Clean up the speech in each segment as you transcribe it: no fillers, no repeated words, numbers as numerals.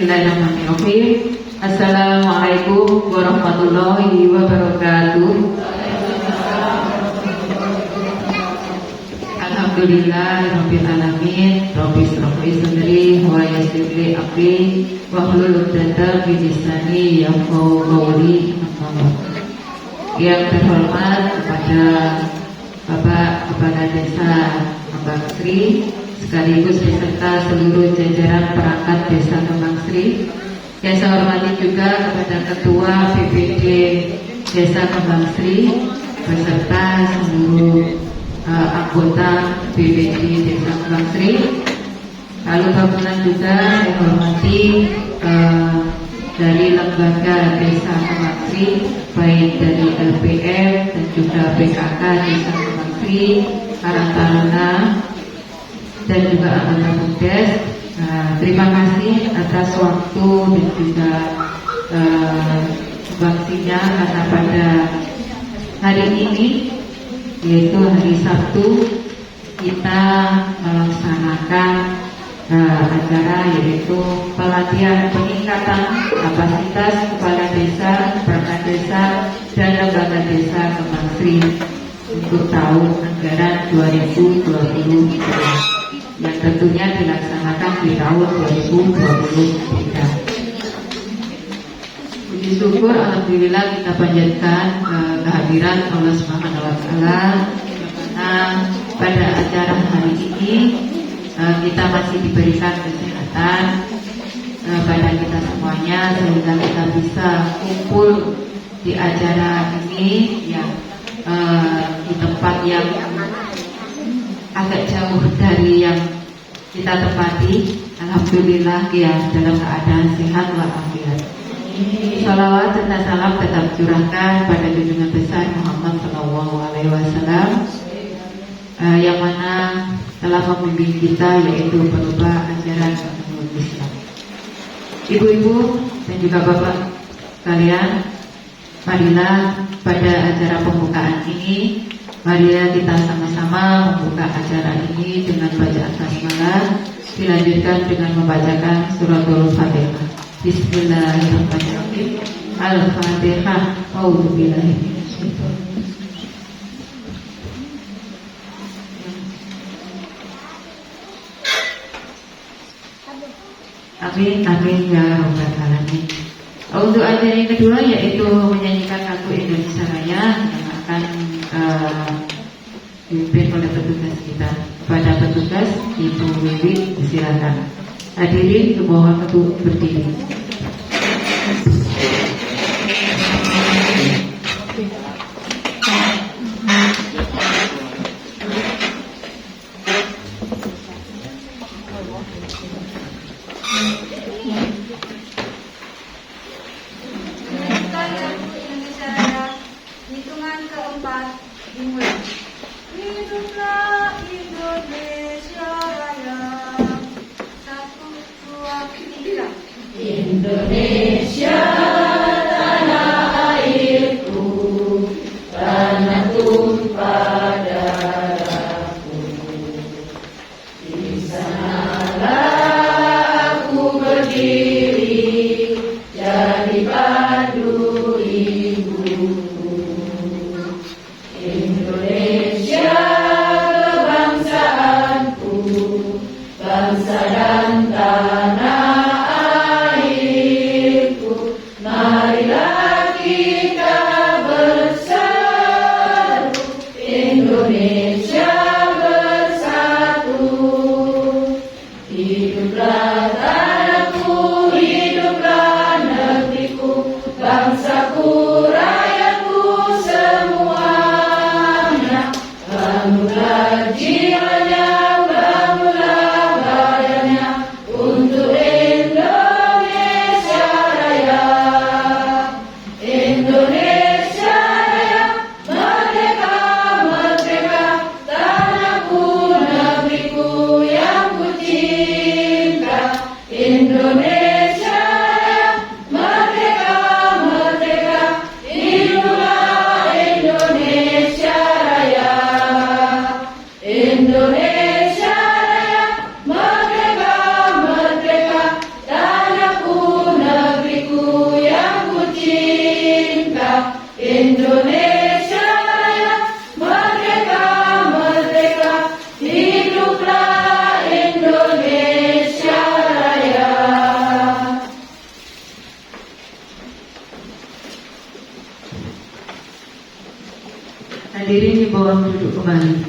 Bismillahirrahmanirrahim. Assalamualaikum warahmatullahi wabarakatuh. Alhamdulillah rabbil alamin. Rabbi shrah li sadri wa yassir li amri wahlul 'uqdatam min lisani yafqahu qawli. Yang terhormat kepada Bapak Kepala Desa Kembang Sri sekaligus beserta seluruh jajaran perangkat Desa Kembang Sri. Yang saya hormati juga kepada Ketua BPD Desa Kembang Sri beserta seluruh anggota BPD Desa Kembang Sri. Lalu bangunan juga saya hormati dari lembaga Desa Kembang Sri, baik dari LPM dan juga PKK Desa Kembang Sri, Karang Taruna dan juga anggota BUMDes. Terima kasih atas waktu dan juga baktinya karena pada hari ini, yaitu hari Sabtu, kita melaksanakan acara yaitu pelatihan peningkatan kapasitas kepala desa, perangkat desa, dan lembaga desa Kembang Sri untuk tahun anggaran 2020 yang tentunya dilaksanakan di tahun 2023. Puji syukur alhamdulillah kita panjatkan kehadiran Allah Subhanahu wa taala karena pada acara hari ini kita masih diberikan kesehatan pada kita semuanya sehingga kita bisa kumpul di acara ini yang di tempat yang agak jauh dari yang kita tempati. Alhamdulillah ya, dalam keadaan sehat walafiat. Salawat serta salam tetap curahkan pada junjungan besar Muhammad SAW yang mana telah membimbing kita yaitu berupa ajaran agama Islam. Ibu-ibu dan juga bapak kalian, marilah pada acara pembukaan ini, marilah kita sama-sama membuka acara ini dengan bacaan basmalah, dilanjutkan dengan membacakan suratul Fatihah. Bismillahirrahmanirrahim. Al-Fatihah. A'udzubillahi minasyaitonir rajim. Amin, amin ya rabbal alamin. Untuk acara yang kedua yaitu menyanyikan lagu Indonesia Raya yang akan dipimpin oleh petugas kita. Kepada petugas, Ibu Wiwi, silakan. Hadirin dimohon untuk berdiri. Hitungan keempat dimulai. Hiduplah Indonesia Raya. 1, 2, 3. Indonesia tanah airku, tanah tumpah darahku. Di sanalah aku berdiri, jadi pandu ibuku. Indonesia kebangsaanku, bangsa dan tanah airku. Marilah kita bersatu, Indonesia bersatu. dimohon duduk kembali.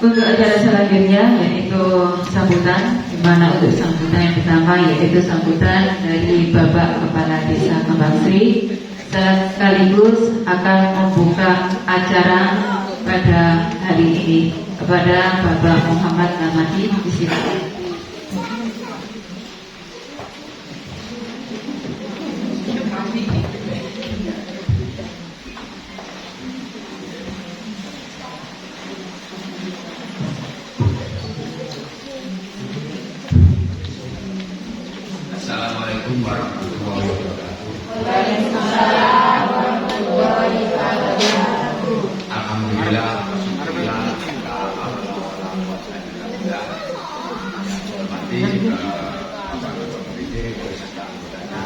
Untuk acara selanjutnya yaitu sambutan, di mana untuk sambutan yang pertama yaitu sambutan dari Bapak Kepala Desa Kembang Sri, sekaligus akan membuka acara pada hari ini kepada Bapak Muhammad Namadi. Disilakan. Assalamualaikum warahmatullahi wabarakatuh. Waalaikumsalam warahmatullahi wabarakatuh. Alhamdulillah, hormati Bapak Komite beserta anggotanya,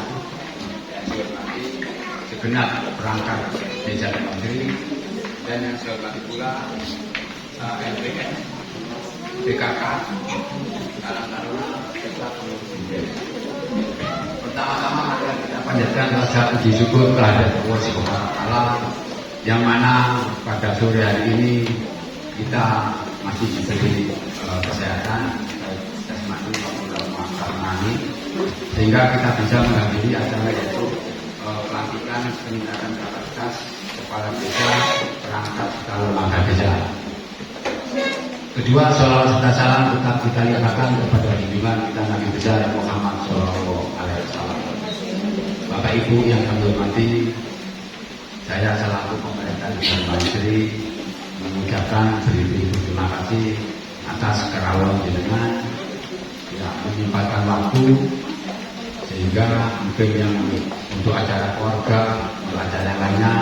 dan saya hormati segenap perangkat Desa Kembang Sri, dan yang saya hormati pula LPN, BKK, Karang Taruna, serta pengurus desa. Pertama-tama mari kita panjatkan rasa puji syukur kehadirat Allah Subhanahu wa Ta'ala, yang mana pada sore hari ini kita masih diberi kesehatan baik jasmani maupun rohani, sehingga kita bisa menghadiri acara yaitu pelantikan peningkatan kapasitas kepala desa perangkat lembaga desa. Kedua, sholawat serta salam tetap kita limpahkan kepada junjungan kita Nabi besar Muhammad Shallallahu Alaihi Wasallam. Bapak Ibu yang kami hormati, saya selaku pemerintah Desa Kembang Sri mengucapkan beribu-ribu terima kasih atas kerawuan jenengan yang menyempatkan waktu, sehingga mungkin yang untuk acara keluarga, untuk acara yang lainnya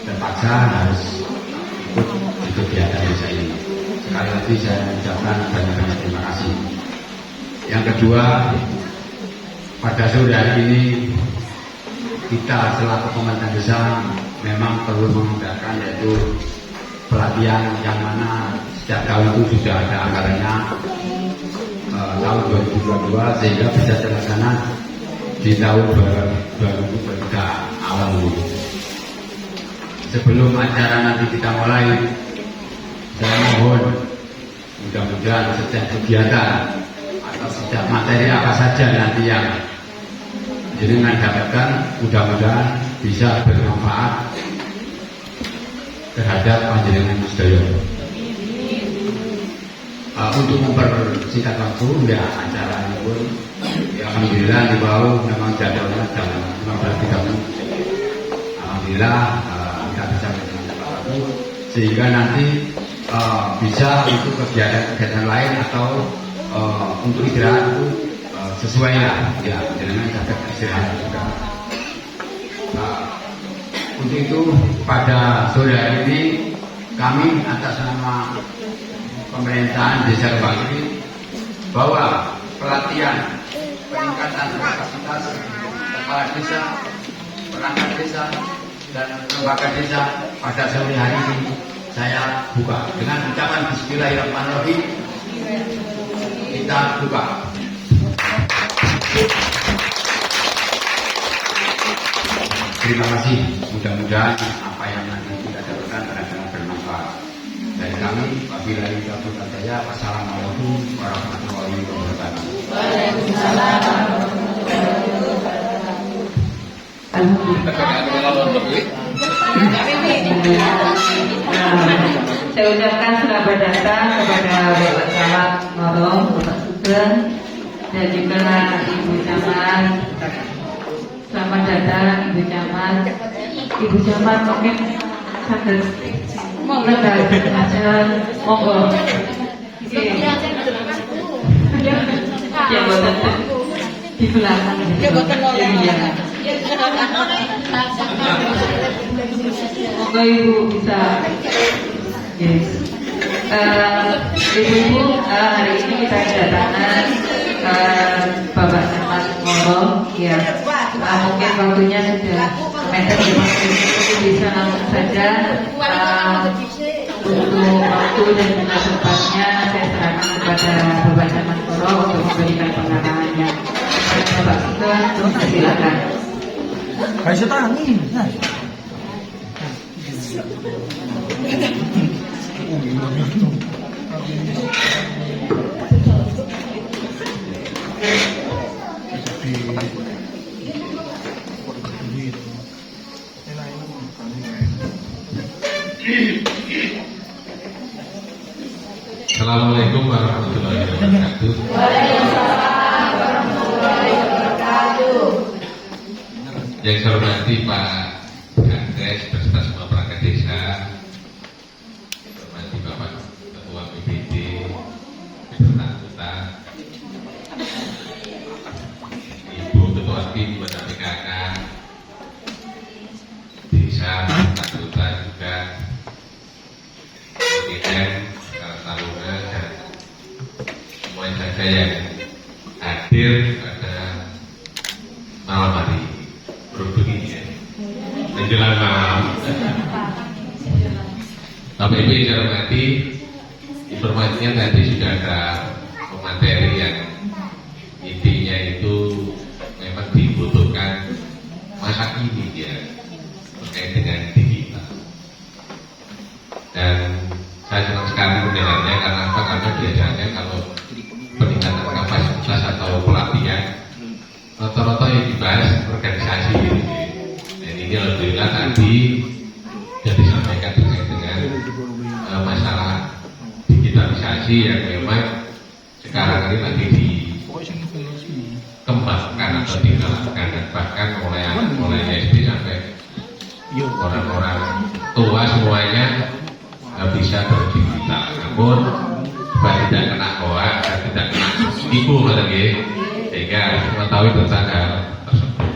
terpaksa harus ikut di kegiatan desa ini. Sekali lagi saya mengucapkan banyak-banyak terima kasih. Yang kedua, pada sore hari ini kita selaku pemerintah desa memang perlu mengadakan yaitu pelatihan yang mana setiap tahun itu sudah ada anggarannya tahun 2022, sehingga bisa terlaksana di tahun 2023 awal ini. Sebelum acara nanti kita mulai, saya mohon mudah-mudahan setiap kegiatan atau setiap materi apa saja nanti yang jenengan dapatkan, mudah-mudahan bisa bermanfaat terhadap panjenengan sedaya. Untuk mempersingkat waktu, ya acara ini pun ya, alhamdulillah di bawah memang jadwalnya dalam 15-30 menit. Alhamdulillah kita bisa menjalankan waktu sehingga nanti bisa untuk kegiatan-kegiatan lain atau untuk istirahat itu sesuai lah, ya jangan dapat istirahat juga. Untuk itu pada sore hari ini kami atas nama pemerintahan Desa Kembang Sri bahwa pelatihan peningkatan kapasitas kepala desa, perangkat desa, dan lembaga desa pada sore hari ini saya buka dengan ucapan Bismillahirrahmanirrahim. Kita buka. Terima kasih. Mudah-mudahan apa yang nanti kita dapatkan adalah bermanfaat. Dari kami, wabillahi taufiq wal hidayah. Wassalamualaikum warahmatullahi wabarakatuh. Waalaikumsalam warahmatullahi wabarakatuh. Saya ucapkan selamat datang kepada Bapak Camat Ngorong, Bapak Sugeng, dan juga Ibu Camat. Selamat datang Ibu Camat. Ibu Camat mungkin sakit monggo. Ya boten di belakang. Ya boten monggo Ibu bisa. Yes. Ibu-ibu, hari ini kita kedatangan Bapak Camat Ngorong. Ya, mungkin waktunya sudah mepet, bisa langsung saja untuk waktu dan juga tempatnya saya serahkan kepada Bapak Camat Ngorong untuk memberikan pengarahannya. Pak Sugeng, silakan. Kasih tangi. Assalamualaikum warahmatullahi wabarakatuh. Waalaikumsalam warahmatullahi wabarakatuh. Yang saya hormati Pak Kades beserta semua perangkat desa, yang saya hormati Bapak Ketua PBD beserta anggota, Ibu Ketua Tim Ketua PKK desa beserta anggota juga, PDM, Taruna dan semua saja yang hadir pada malam hari berhubung ini ya, menjelang malam. Bapak Ibu yang saya hormati, informasinya tadi sudah ada materi yang intinya itu memang dibutuhkan masa ini ya, terkait dengan digital. Dan saya senang sekali mendengarnya karena apa? Karena biasanya kalau peningkatan kapasitas atau pelatihan rata-rata yang dibahas organisasi gitu. Dan ini alhamdulillah tadi yang disampaikan terkait dengan masalah digitalisasi yang memang sekarang ini lagi dikembangkan atau digalakkan, dan bahkan mulai SD sampai orang-orang tua semuanya bisa berdigital, namun supaya tidak kena hoax dan tidak kena tipu sehingga harus mengetahui tentang hal tersebut.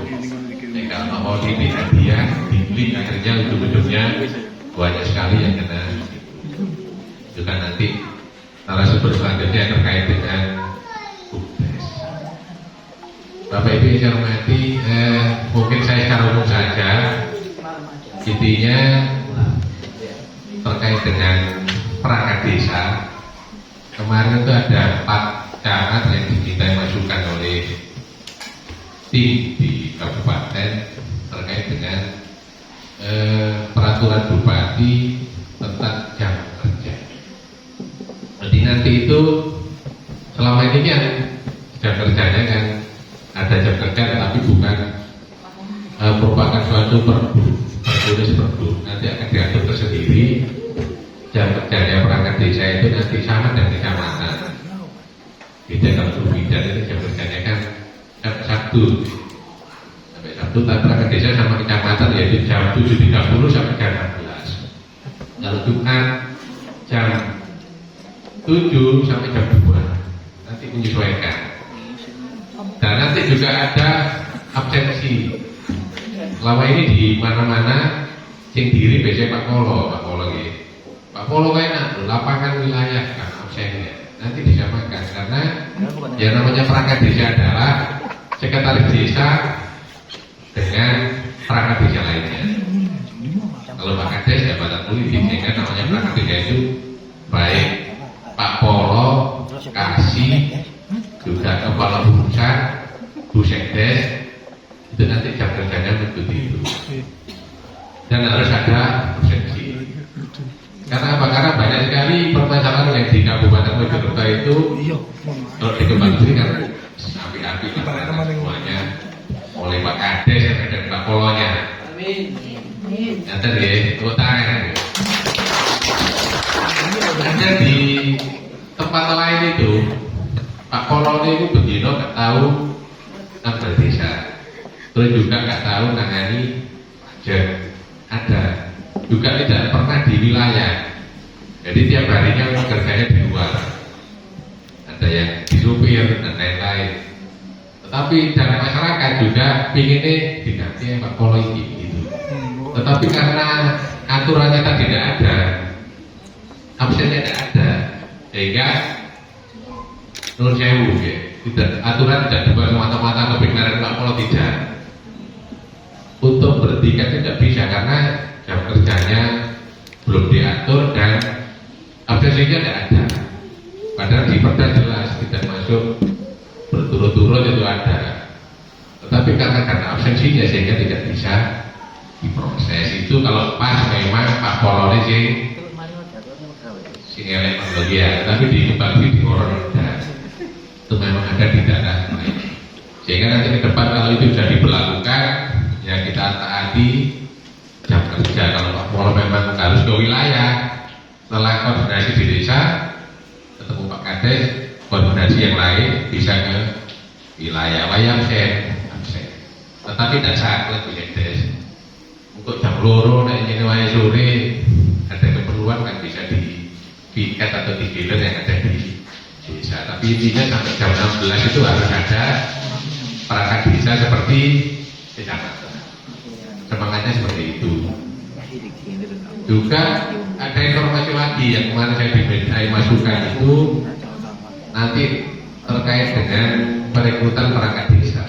Sehingga kalau mau dibeli hadiah, dibeli akhirnya ujung-ujungnya banyak sekali yang kena. Juga nanti narasumber selanjutnya terkait dengan BUMDes. Bapak Ibu yang saya hormati, mungkin saya secara umum saja, intinya terkait dengan perangkat desa. Kemarin itu ada 4 camat yang diminta masukan oleh tim di kabupaten terkait dengan peraturan bupati tentang jam kerja. Jadi nanti itu selama ini kan jam kerjanya kan ada jam kerja tapi bukan merupakan suatu perbu, tertulis perbu. Nanti akan diatur tersendiri jam kerjanya perangkat desa itu nanti sama dengan kecamatan. Beda kalau berbeda itu jam kerjanya kan Sabtu sampai Sabtu, tapi perangkat desa sama kecamatan yaitu jam 7.30 sampai jam 16. Kalau Jumat jam 7 sampai jam 2 nanti menyesuaikan. Dan nanti juga ada absensi. Selama ini di mana-mana sing diri biasanya Pak Polo gitu. Pak Polo enak, lapangan wilayah kan absennya. Nanti disamakan karena yang namanya perangkat desa adalah sekretaris desa dengan perangkat desa lainnya. Kalau Pak Kades jabatan politik, sehingga namanya perangkat desa itu baik Pak Polo, Kasih, juga kepala urusan, Bu Sekdes, itu nanti jam kerjanya mengikuti itu. Dan harus ada absensi. Karena apa? Karena banyak sekali permasalahan yang di Kabupaten Mojokerto itu kalau dikembangkan kan api-api semuanya oleh Pak Kades dan Pak Polonya. Nanti ya, tepuk tangan. Ada di tempat lain itu Pak Polo itu begini nggak tahu tanggal desa, terus juga nggak tahu nangani pajak, ada juga tidak pernah di wilayah. Jadi tiap harinya memang kerjanya di luar, ada yang di supir dan lain-lain. Tetapi dalam masyarakat juga pinginnya diganti Pak Polo ini gitu. Tetapi karena aturannya tadi tidak ada, absennya tidak ada, sehingga menurut saya ya, tidak, aturan tidak dibuat semata-mata kebenaran Pak Polo tidak. Untuk berhentikan tidak bisa karena jam kerjanya belum diatur dan absensinya tidak ada. Padahal di perda jelas tidak masuk berturut-turut itu ada. tapi karena absensinya sehingga tidak bisa diproses. Itu kalau pas memang Pak Polone sing elek ya, tapi di kebagi di orang itu memang ada di daerah lain. Sehingga nanti ke depan kalau itu sudah diberlakukan, ya kita taati jam kerja. Kalau Pak Polo memang harus ke wilayah, setelah koordinasi di desa, ketemu Pak Kades, koordinasi yang lain bisa ke wilayah absen. Tetapi tidak saklek Kades. Untuk jam loro, naik ini wayah sore, ada keperluan kan bisa di piket atau di dealer yang ada di desa. Tapi intinya sampai jam 16 itu harus ada perangkat desa seperti kecamatan. Semangatnya seperti itu. Juga ada informasi lagi yang kemarin saya dimintai masukan itu nanti terkait dengan perekrutan perangkat desa.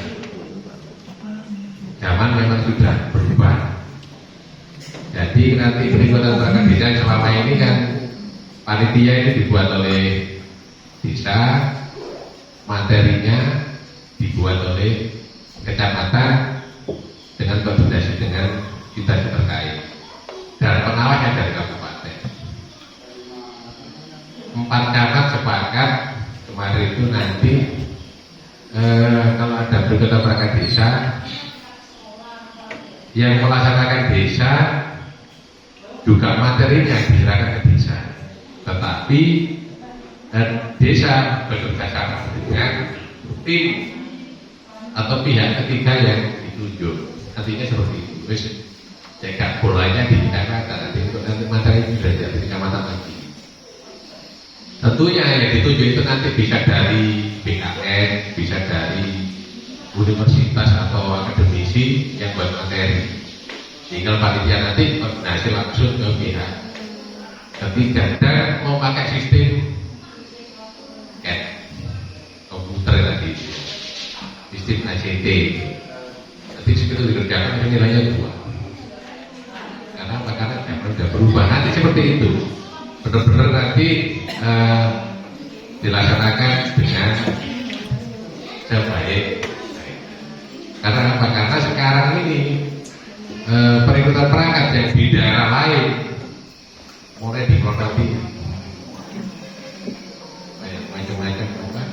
Zaman memang sudah berubah. Jadi nanti perekrutan perangkat desa selama ini kan panitia ini dibuat oleh desa, materinya dibuat oleh kecamatan dengan koordinasi dengan instansi terkait dan pengawasnya dari kabupaten. 4 camat sepakat kemarin itu nanti kalau ada perekrutan perangkat desa yang melaksanakan desa juga materinya diserahkan ke desa, tetapi desa bekerja sama dengan tim atau pihak ketiga yang ditunjuk. Artinya seperti itu. Terus cetak bolanya di kecamatan, nanti materi sudah jadi kecamatan lagi. Tentunya yang ditunjuk itu nanti bisa dari BKN, bisa dari universitas atau akademisi yang buat materi. Tinggal panitia nanti koordinasi langsung ke pihak ketiga dan mau pakai sistem komputer tadi, sistem ACT. Nanti segitu dikerjakan nilainya 2. Karena makanan sudah berubah nanti seperti itu. Benar-benar nanti dilaksanakan dengan sebaik. Karena apa? Karena sekarang ini perekrutan perangkat yang di daerah lain mulai diproduksi macam-macam apa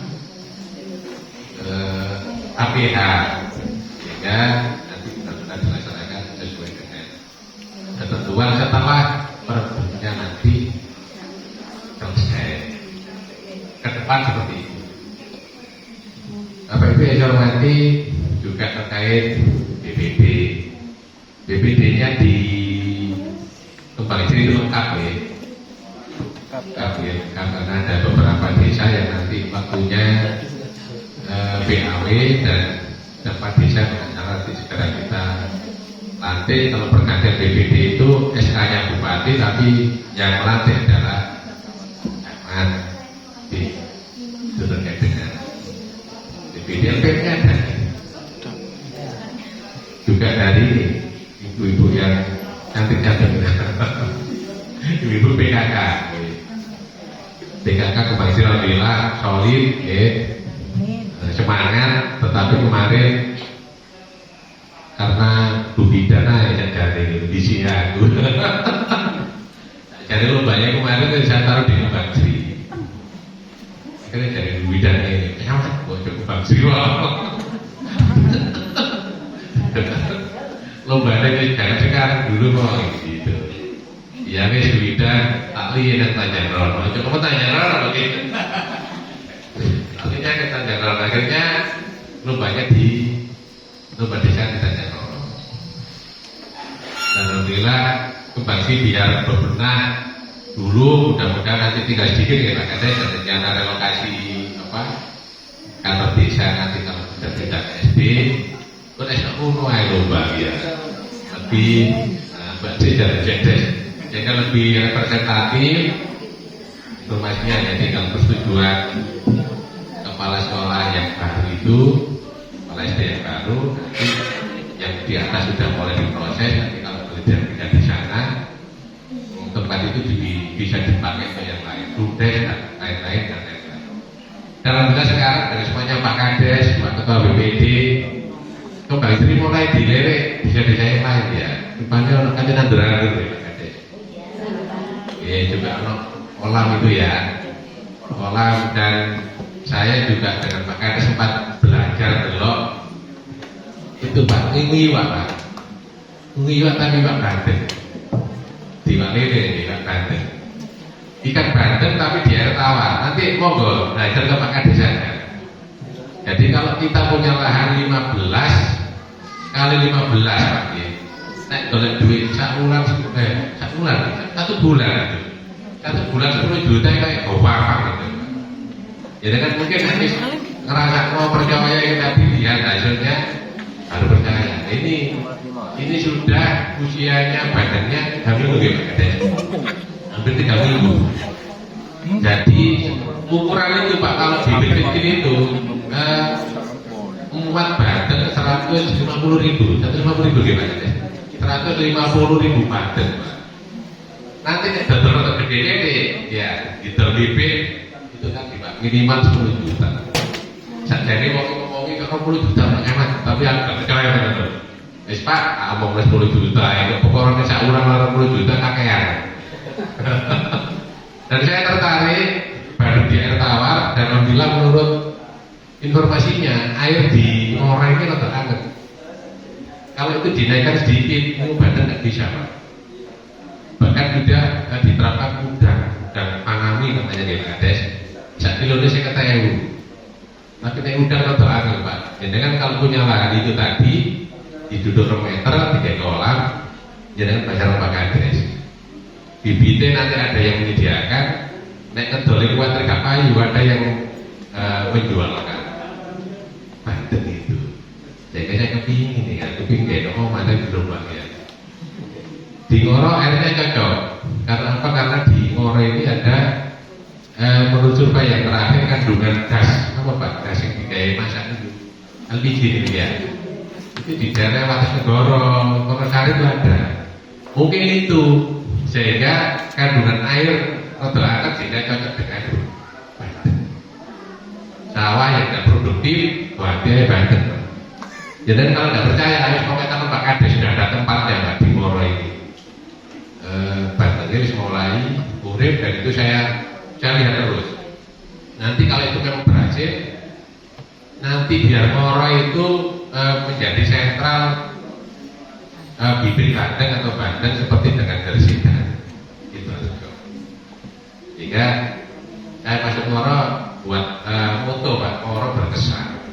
APH, sehingga nanti benar-benar dilaksanakan sesuai dengan ketentuan setelah perebutannya nanti selesai. Ke depan seperti itu. Bapak Ibu yang hormati, juga terkait BPD. BPD-nya di kembali sini lengkap ya. Karena ada beberapa desa yang nanti waktunya BAW dan tempat desa nanti segera kita lantik. Kalau pergantian BPD itu SK-nya bupati, tapi yang melantik adalah camat. Itu terkait dengan BPD. LP-nya ada juga dari ibu-ibu yang cantik-cantik. Ibu-ibu PKK. PKK kembali alhamdulillah solid, semangat. Tetapi kemarin karena Bu Bidana yang dari di aku, jadi lombanya kemarin saya taruh di Bang Sri. Akhirnya dari Bu Bidana ini, kenapa? Cukup Bang Sri. Lombanya jangan sekarang dulu kok gitu. Ya wis Wida takli dan tanya Rono. Coba tanya Rono gitu. Taklinya ke tanya Rono. Akhirnya lombanya di lomba desa di tanya Rono. Dan alhamdulillah kembali biar berbenah dulu, mudah-mudahan nanti tinggal sedikit ya Pak Kades, rencana relokasi kantor desa nanti kalau sudah tidak SD. Kok esok kuno ae lomba ya. Lebih Mbak Cedar Jedes, sehingga lebih representatif. Informasinya hanya tinggal persetujuan kepala sekolah yang baru itu, kepala SD yang baru, nanti yang di atas sudah mulai diproses. Nanti kalau belajar tidak di sana, tempat itu bisa dipakai ke yang lain, BUMDes dan lain-lain dan lain-lain. Dan alhamdulillah sekarang dari semuanya Pak Kades, Pak Ketua BPD, kembali Sri mulai dilirik bisa yang lain ya. Depannya orang kan nanduran gitu ya. Ya juga kolam itu ya, kolam, dan saya juga dengan Pak Kades sempat belajar belok itu Pak ngiwak Pak, ngiwak tapi Pak Banten, di Pak Lele di Pak Banten, ikan Banten tapi di air tawar. Nanti monggo belajar ke Pak Kades saja. Jadi kalau kita punya lahan 15 kali 15 Pak ya, naik golek duit satu bulan 10 juta kayak gawang gitu. Jadi kan mungkin nanti ngerasa mau percaya yang tadi lihat hasilnya baru percaya. Ini sudah usianya badannya hamil gimana? Hampir 3 minggu. Jadi ukuran itu Pak kalau bibit itu muat Banten 150.000 gimana? 150.000 Banten Pak. Nanti dodol gede ya didol bibit itu kan minimal 10 juta. Jadi ngomongin ke 10 juta hemat, tapi agak kecewa betul. Wis Pak, ngomong 10 juta itu pokoknya sak urang 10 juta kakean. Dan saya tertarik baru di air tawar dan alhamdulillah menurut informasinya air di Ngoreng ini rada anget. Kalau itu dinaikkan sedikit, itu badan nggak bisa Pak. Bahkan tidak diterapkan udang pangami namanya di Kades. Sak kilone 50.000. Tapi nek udang rada angel Pak. Jenengan kalau punya lahan itu tadi diduduk 2 meter 3 kolam, jenengan bayar Pak Kades. Bibitnya nanti ada yang menyediakan, nek ngedoli kuat gak payu ada yang menjualkan. Banten itu. Saya kepingin nih kan, kepingin ada belum Pak ya. Di Ngoro airnya cocok. Karena apa? Karena di Ngoro ini ada menurut survei yang terakhir kandungan gas apa Pak? Gas yang dikai masak itu LPG ini ya. Itu di daerah Wates Negoro, Wonosari itu ada. Mungkin itu sehingga kandungan air rada angkat sehingga cocok dengan Banten. Sawah yang tidak produktif berarti Banten. Jadi kalau tidak percaya harus komentar Pak Kades sudah ada tempatnya Pak di Ngoro ini. Banten ini mulai urip dan itu saya lihat terus. Nanti kalau itu memang berhasil, nanti biar Ngoro itu menjadi sentral bibit Banten atau Banten seperti dengan Gresik. Itu sehingga saya masuk Ngoro buat moto Pak, Ngoro berkesan.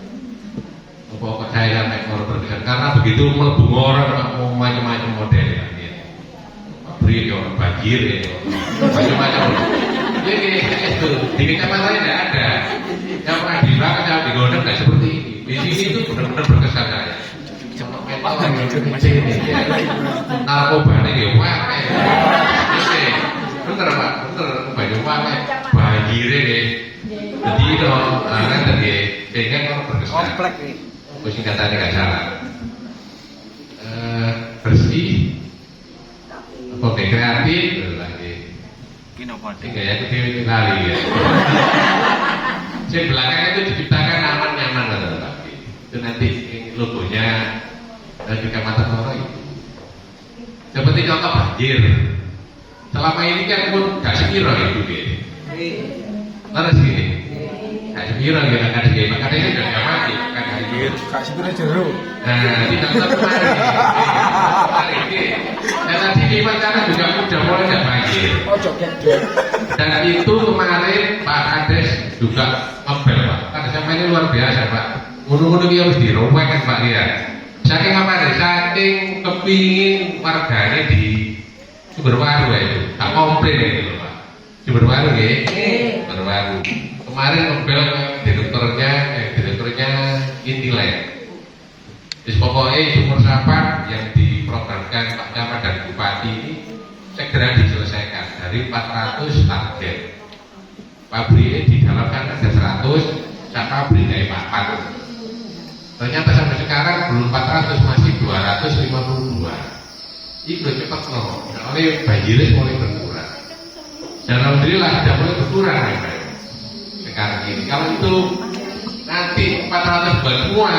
Pokoknya saya sampai Ngoro berkesan karena begitu mlebu Ngoro mau macam-macam model ya. Beri orang banjir ya, macam-macam. Jadi itu di kecamatan tidak ada. Yang pernah dibakar saya di Gondang tidak seperti ini. Di sini itu benar-benar berkesan saya. Narkoba ini ya wah, bener Pak, bener banyak banget banjir ini. Jadi itu kan tadi sehingga kalau berkesan. Komplek nih. Singkatannya nggak salah. Bersih. Oke, kreatif lagi. Gaya itu dewi kali ya. Di belakang itu diciptakan aman-nyaman lah. Itu nanti logonya di Kecamatan Ngoro itu. Seperti contoh banjir. Selama ini kan pun gak sekira itu gitu. Terus gini. Gak sekira gitu kan ada game. Makanya ini udah mati kan banjir. Gak sekira jeruk. Nah, di contoh kemarin. Dan tadi di Mancana juga udah mulai gak banjir. Oh joget deh. Dan itu kemarin Pak Kades juga ngebel Pak. Kades sama ini luar biasa Pak. Gunung-gunung ini harus dirompak kan Pak ya. Saking apa deh? Saking kepingin warganya di Sumberwaru ya itu. Tak komplain gitu Pak. Sumberwaru ya. Sumberwaru. Kemarin ngebel direkturnya Intiland. Terus pokoknya sumur sampah yang diprogramkan Pak Camat dan Bupati ini segera diselesaikan dari 400 target. Pabriknya di dalam kan ada 100, pabrik dari 4. Ternyata sampai sekarang belum 400, masih 252. Itu cepat loh. Oleh banjirnya mulai berkurang. Dan alhamdulillah sudah mulai berkurang sekarang ini. Kalau itu nanti 400 buat semua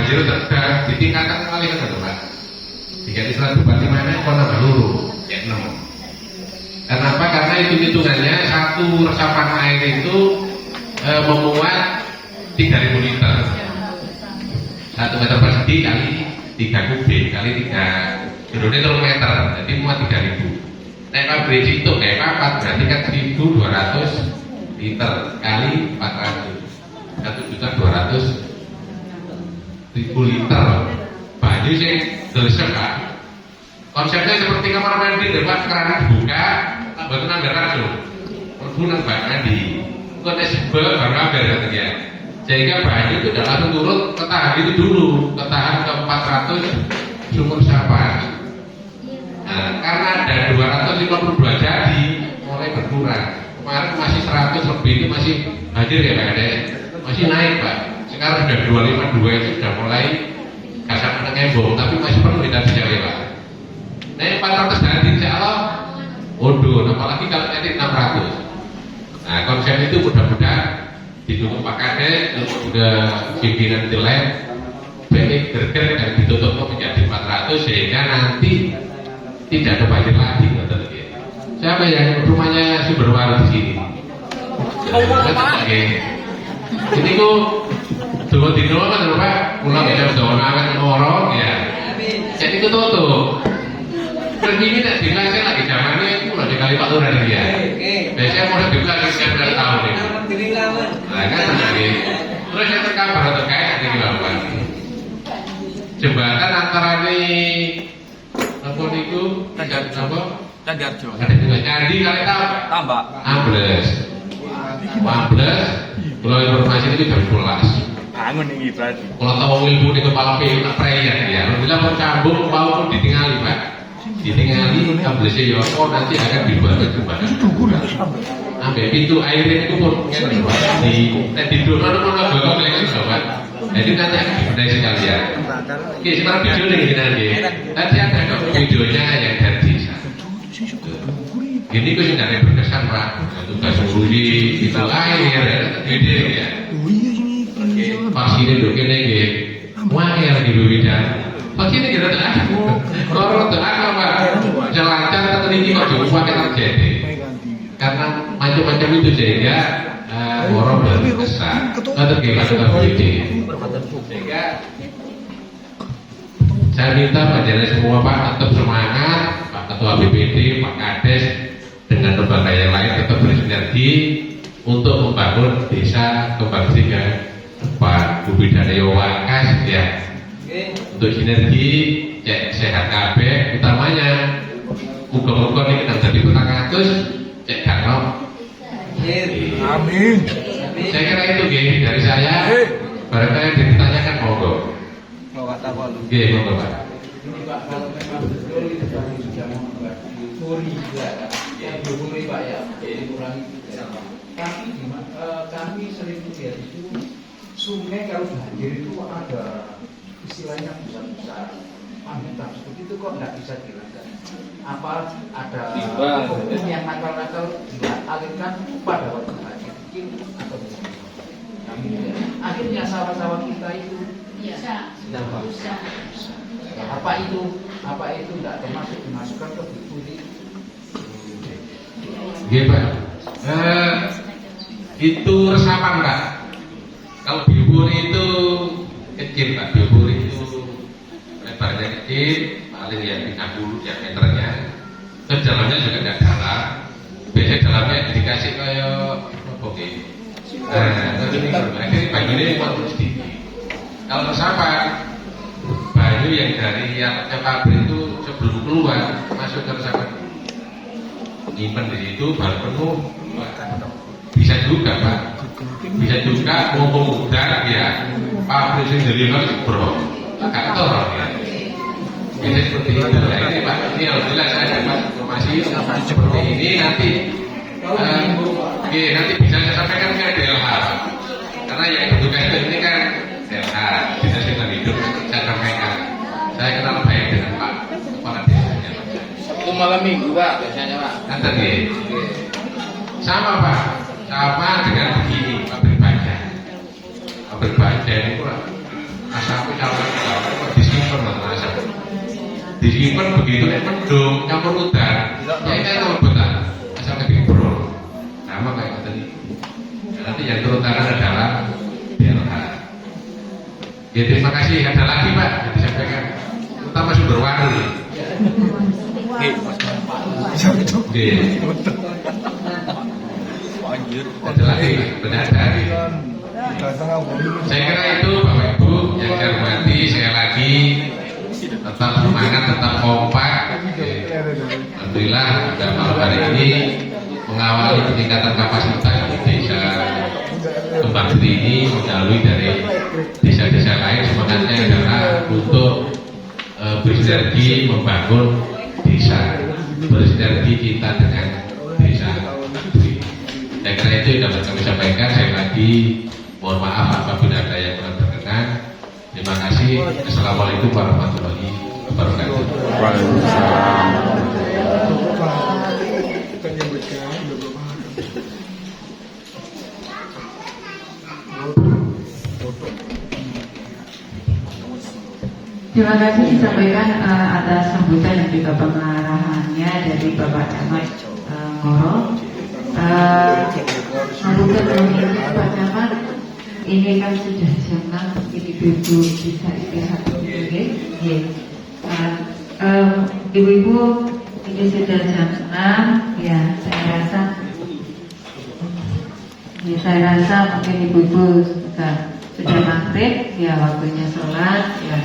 banjir sudah ditingkatkan kali kan Pak. Jika di surat bupati mana kau nambah luru ya 6. Kenapa? Karena hitungannya satu resapan air itu memuat 3.000 liter. 1 meter persegi kali 3 kubik kali 3 jurune 3 meter, jadi muat 3.000. Nek pabrik itu kayak papat berarti kan 1.200 liter kali 400, 1.200.000 liter banyu sing dresep Pak. Konsepnya seperti kamar mandi, depan keran dibuka, tambah tenang garasi, mlebu nang bak mandi. Kok nek sebel baru ambil katanya. Sehingga banyu itu tidak langsung turun, ketahan itu dulu, ketahan ke 400 sumur resapan. Nah, karena ada 252 jadi mulai berkurang. Kemarin masih 100 lebih itu masih hadir ya Pak Ade, masih naik Pak. Sekarang sudah 252 itu sudah mulai kasar menengembong, tapi masih perlu kita bicara Pak. Naik 400 jadi insya Allah, waduh, apalagi kalau nanti 600. Nah konsep itu mudah-mudahan didukung Pak Kades, sudah pimpinan dilem, baik gerger dan ditutup menjadi 400 sehingga nanti tidak ada banjir lagi. Siapa yang rumahnya Sumberwaru di sini? Ini ku dua dino kan Pak, pulang ya jam awan ngorong ya. Jadi itu tutup. Terus ini tidak dikasih lagi zamannya itu loh dikali Pak Lurah dia. Biasanya mau dibuka sekian belas tahun ini. Nah kan lagi. Terus yang terkabar terkait ini Bapak. Jembatan antara ini apa niku Tanjat apa? Tanjarjo. Ada juga candi kali Tambak. Ambles. Kalau informasi itu jam 11. Bangun ini berarti. Kalau tahu ilmu di kepala PU tak percaya ya. Alhamdulillah percambung mau ditinggali Pak. Ditinggali amblesnya ya nanti akan dibuat jembatan. Ambil pintu air itu pun di dorong pun agak melengkung Pak. Jadi nanti akan dibenahi sekalian. Oke, sekarang video ini nanti. Tadi ada videonya yang dari desa. Ini kok sudah ada berkesan Pak. Tugas ngurusi itu air, gede ya. Vaksinnya dulu kene nggih. Wae lagi bidang. Vaksinnya kita tak ada. Kalau tak ada Pak. Jelancar tertinggi kok juga terjadi. Karena macam-macam itu sehingga orang berkesan. Terkait BPD. Sehingga saya minta Pak Jana semua Pak tetap semangat, Pak Ketua BPD, Pak Kades dengan lembaga yang lain tetap bersinergi untuk membangun desa kembang tiga Pak Budidaya Wakas ya. Untuk sinergi cek sehat KB utamanya muka-muka ini kita jadi petang cek kanok. Amin. Saya kira itu gini dari saya. Barangkali yang ditanyakan monggo. Oke, monggo Pak. Kami sering lihat itu sungai kalau banjir itu ada istilahnya besar-besar pamitan seperti itu kok nggak bisa dilakukan. Apa ada hukum yang nakal-nakal dialirkan pada waktu banjir kecil atau besar? Akhirnya sawah-sawah kita itu rusak. Apa itu tidak termasuk dimasukkan ke BPD? Iya Pak. Itu resapan Pak. Kalau biobur itu kecil Pak. Biobur itu lebarnya kecil, paling ya 30 diameternya. Terus dalamnya juga tidak dalam. Biasanya dalamnya dikasih kayak oke. Akhirnya banyu ini waktu sedikit. Kalau resapan, banyu yang dari alatnya pabrik itu sebelum keluar masuk ke resapan. Nyimpen di situ baru penuh. Bisa juga Pak. Bisa juga ngomong udara ya. Pabrik sendiri kan bro. Agak torong ya. Bisa seperti itu. Nah, ini Pak. Ini alhamdulillah saya dapat informasi seperti ini nanti. Oke, nanti bisa saya sampaikan ke DLH karena yang bertugas ini kan DLH Dinas Lingkungan Hidup. Saya sampaikan saya kenal baik dengan Pak Kepala Desanya. Itu malam minggu Pak biasanya Pak. Nanti sama Pak, sama dengan begini pabrik baja ini kurang asapnya kalau disimpan asap. Disimpan begitu mendung campur udan. Ya itu kalau betul asapnya dibro. Sama kayak tadi. Nanti yang turun tangan adalah DLH. Ya terima kasih. Ada lagi Pak yang disampaikan. Utama sumber waru. Ada lagi, benar dari. Saya kira itu Bapak Ibu yang saya hormati, saya lagi tetap semangat, tetap kompak. Alhamdulillah pada malam hari ini mengawali peningkatan kapasitas di desa Kembang Sri ini melalui dari desa-desa lain. Semangatnya adalah untuk bersinergi membangun desa, bersinergi kita dengan desa. Saya kira itu yang dapat kami sampaikan. Saya lagi mohon maaf apabila ada yang kurang berkenan. Terima kasih. Assalamualaikum warahmatullahi wabarakatuh. Terima kasih disampaikan atas sambutan dan juga pengarahannya dari Bapak Camat Ngoro. Sambutan ini Pak Camat, ini kan sudah jam 6, ibu-ibu bisa istirahat dulu, ibu-ibu ini sudah jam 6, ya saya rasa mungkin ibu-ibu sudah maghrib, ya waktunya sholat, ya.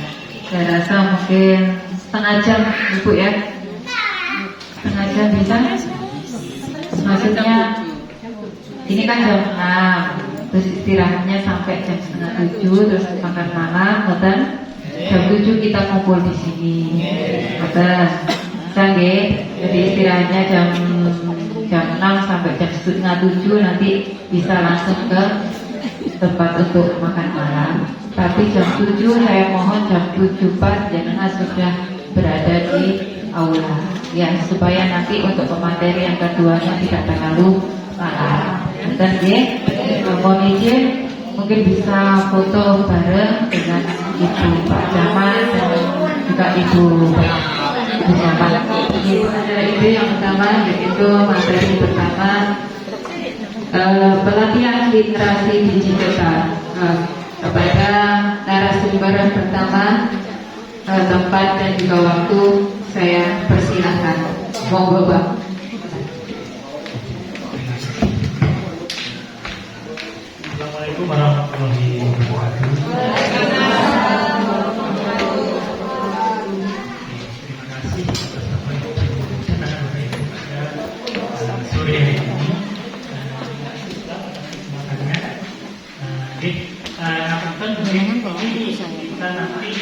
Saya rasa mungkin setengah jam Ibu ya. Setengah jam bisa? Maksudnya ini kan jam 6, terus istirahatnya sampai jam setengah 7, terus makan malam, betul? Jam 7 kita kumpul di sini, betul? Jadi istirahatnya jam 6 sampai jam setengah 7, nanti bisa langsung ke tempat untuk makan malam. Tapi jam 7 saya mohon jam 7.4 jangan sudah berada di aula, ya, supaya nanti untuk pemateri yang keduanya tidak terlalu lama. Dan mohon izin mungkin bisa foto bareng dengan Ibu Pak Camat dan juga Ibu Camat. Ini adalah ide yang pertama, yaitu materi pertama pelatihan literasi digital. Kepada narasumber pertama, tempat dan juga waktu saya persilahkan. Monggo Pak. Assalamualaikum warahmatullahi wabarakatuh. Terima kasih atas apa yang disampaikan oleh pada sore hari ini. Ngapunten mungkin ini kita nanti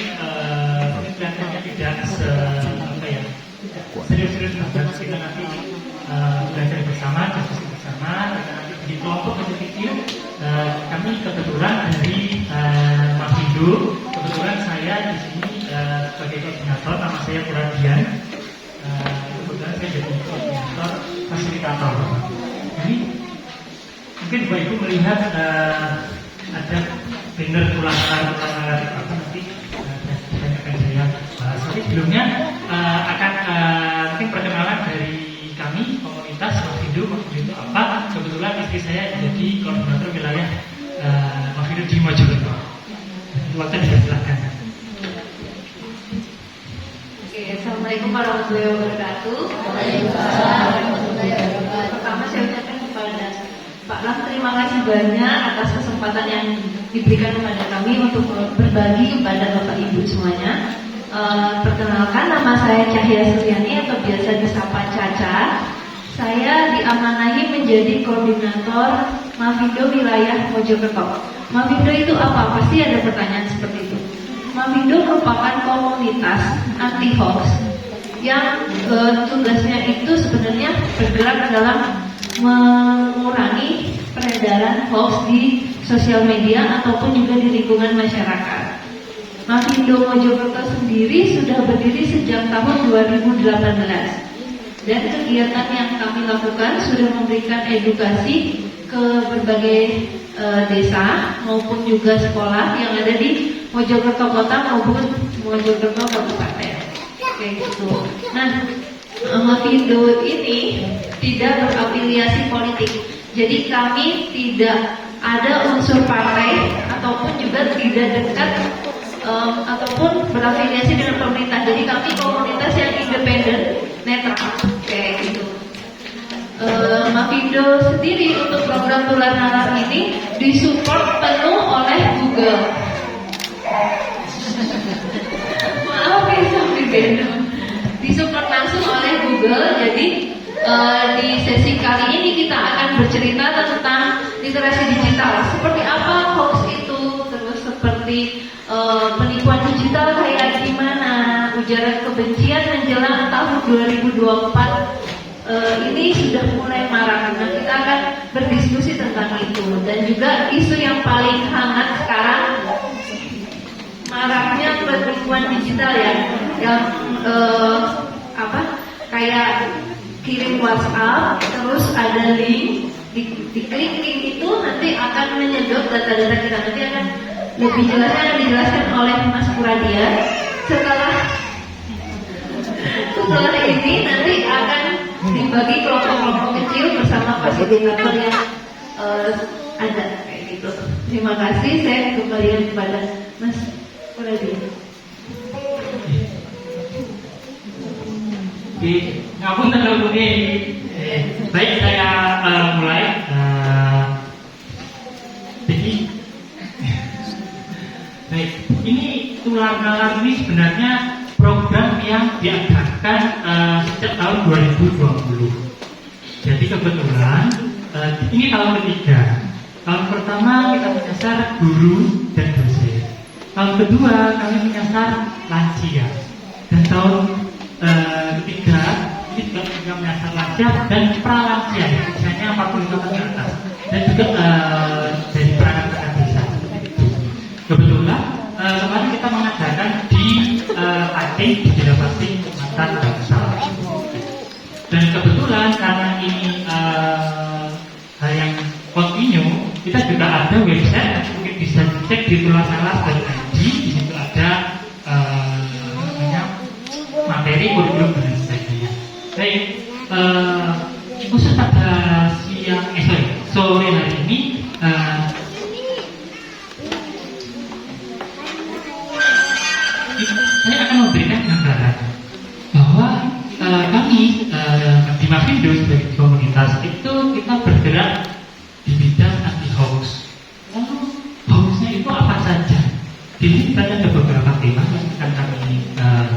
kelihatannya tidak serius-serius banget. Kita nanti belajar bersama, diskusi bersama, kita nanti di kelompok kecil-kecil. Kami kebetulan dari Mafindo, kebetulan saya di sini sebagai koordinator, nama saya Puradian. Kebetulan saya jadi koordinator fasilitator. Jadi mungkin Bapak Ibu melihat ada banner ulangan apa nanti akan saya bahas. Tapi sebelumnya akan mungkin perkenalan dari kami komunitas Mafindo. Mafindo itu apa? Kebetulan istri saya jadi koordinator wilayah Mafindo di Mojokerto. Waktu dipersilakan. Assalamualaikum warahmatullahi wabarakatuh. Pertama saya ucapkan kepada Pak Lam, terima kasih banyak atas kesempatan yang diberikan kepada kami untuk berbagi kepada Bapak Ibu semuanya. Perkenalkan, nama saya Cahya Suryani atau biasa disapa Caca. Saya diamanahi menjadi koordinator Mafindo wilayah Mojokerto. Mafindo itu apa? Pasti ada pertanyaan seperti itu. Mafindo merupakan komunitas anti hoax yang tugasnya itu sebenarnya bergerak dalam mengurangi peredaran hoax di sosial media ataupun juga di lingkungan masyarakat. Mafindo Mojokerto sendiri sudah berdiri sejak tahun 2018 dan kegiatan yang kami lakukan sudah memberikan edukasi ke berbagai desa maupun juga sekolah yang ada di Mojokerto Kota maupun Mojokerto Kabupaten. Kayak gitu. Nah, Mafindo ini tidak berafiliasi politik. Jadi kami tidak ada unsur partai ataupun juga tidak dekat ataupun berafiliasi dengan pemerintah. Jadi kami komunitas yang independen, netral, kayak gitu. Mafindo sendiri untuk program Tular Nalar ini disupport penuh oleh Google. Maaf ya sampai beda. Disupport langsung oleh Google. Jadi di sesi kali ini kita akan bercerita tentang literasi digital. Seperti apa hoax itu, terus seperti penipuan digital kayak gimana, ujaran kebencian menjelang tahun 2024 ini sudah mulai marak. Nah, kita akan berdiskusi tentang itu dan juga isu yang paling hangat sekarang maraknya penipuan digital ya, yang kayak kirim WhatsApp terus ada link, diklik link itu nanti akan menyedot data-data kita. Nanti akan lebih jelasnya dijelaskan oleh Mas Puradia. Setelah ini nanti akan dibagi kelompok-kelompok kecil bersama fasilitator yang ada kayak gitu. Terima kasih, saya kembalikan kepada Mas Puradia. Ngapunten kalau ini baik, saya mulai. Jadi baik, ini Tular Nalar ini sebenarnya program yang diadakan sejak tahun 2020. Jadi kebetulan ini tahun ketiga. Tahun pertama kita menyasar guru dan dosen. Tahun kedua kami menyasar lansia. Dan tahun ketiga ini juga menyasar lansia dan pralansia, misalnya 45 tahun ke atas. Dan juga dari perangkat desa. Kebetulan kemarin kita mengadakan di Aceh, di Dapati Kecamatan Bangsal. Dan kebetulan karena ini hal yang kontinu, kita juga ada website, mungkin bisa dicek di tularnalar.id. Di situ ada materi kurikulum dan sebagainya. Baik, khusus pada sore hari ini saya akan memberikan gambaran bahwa kami di Mafindo sebagai komunitas itu kita bergerak di bidang anti hoax. Lalu hoaxnya itu apa saja? Di sini kita ada beberapa tema yang akan kami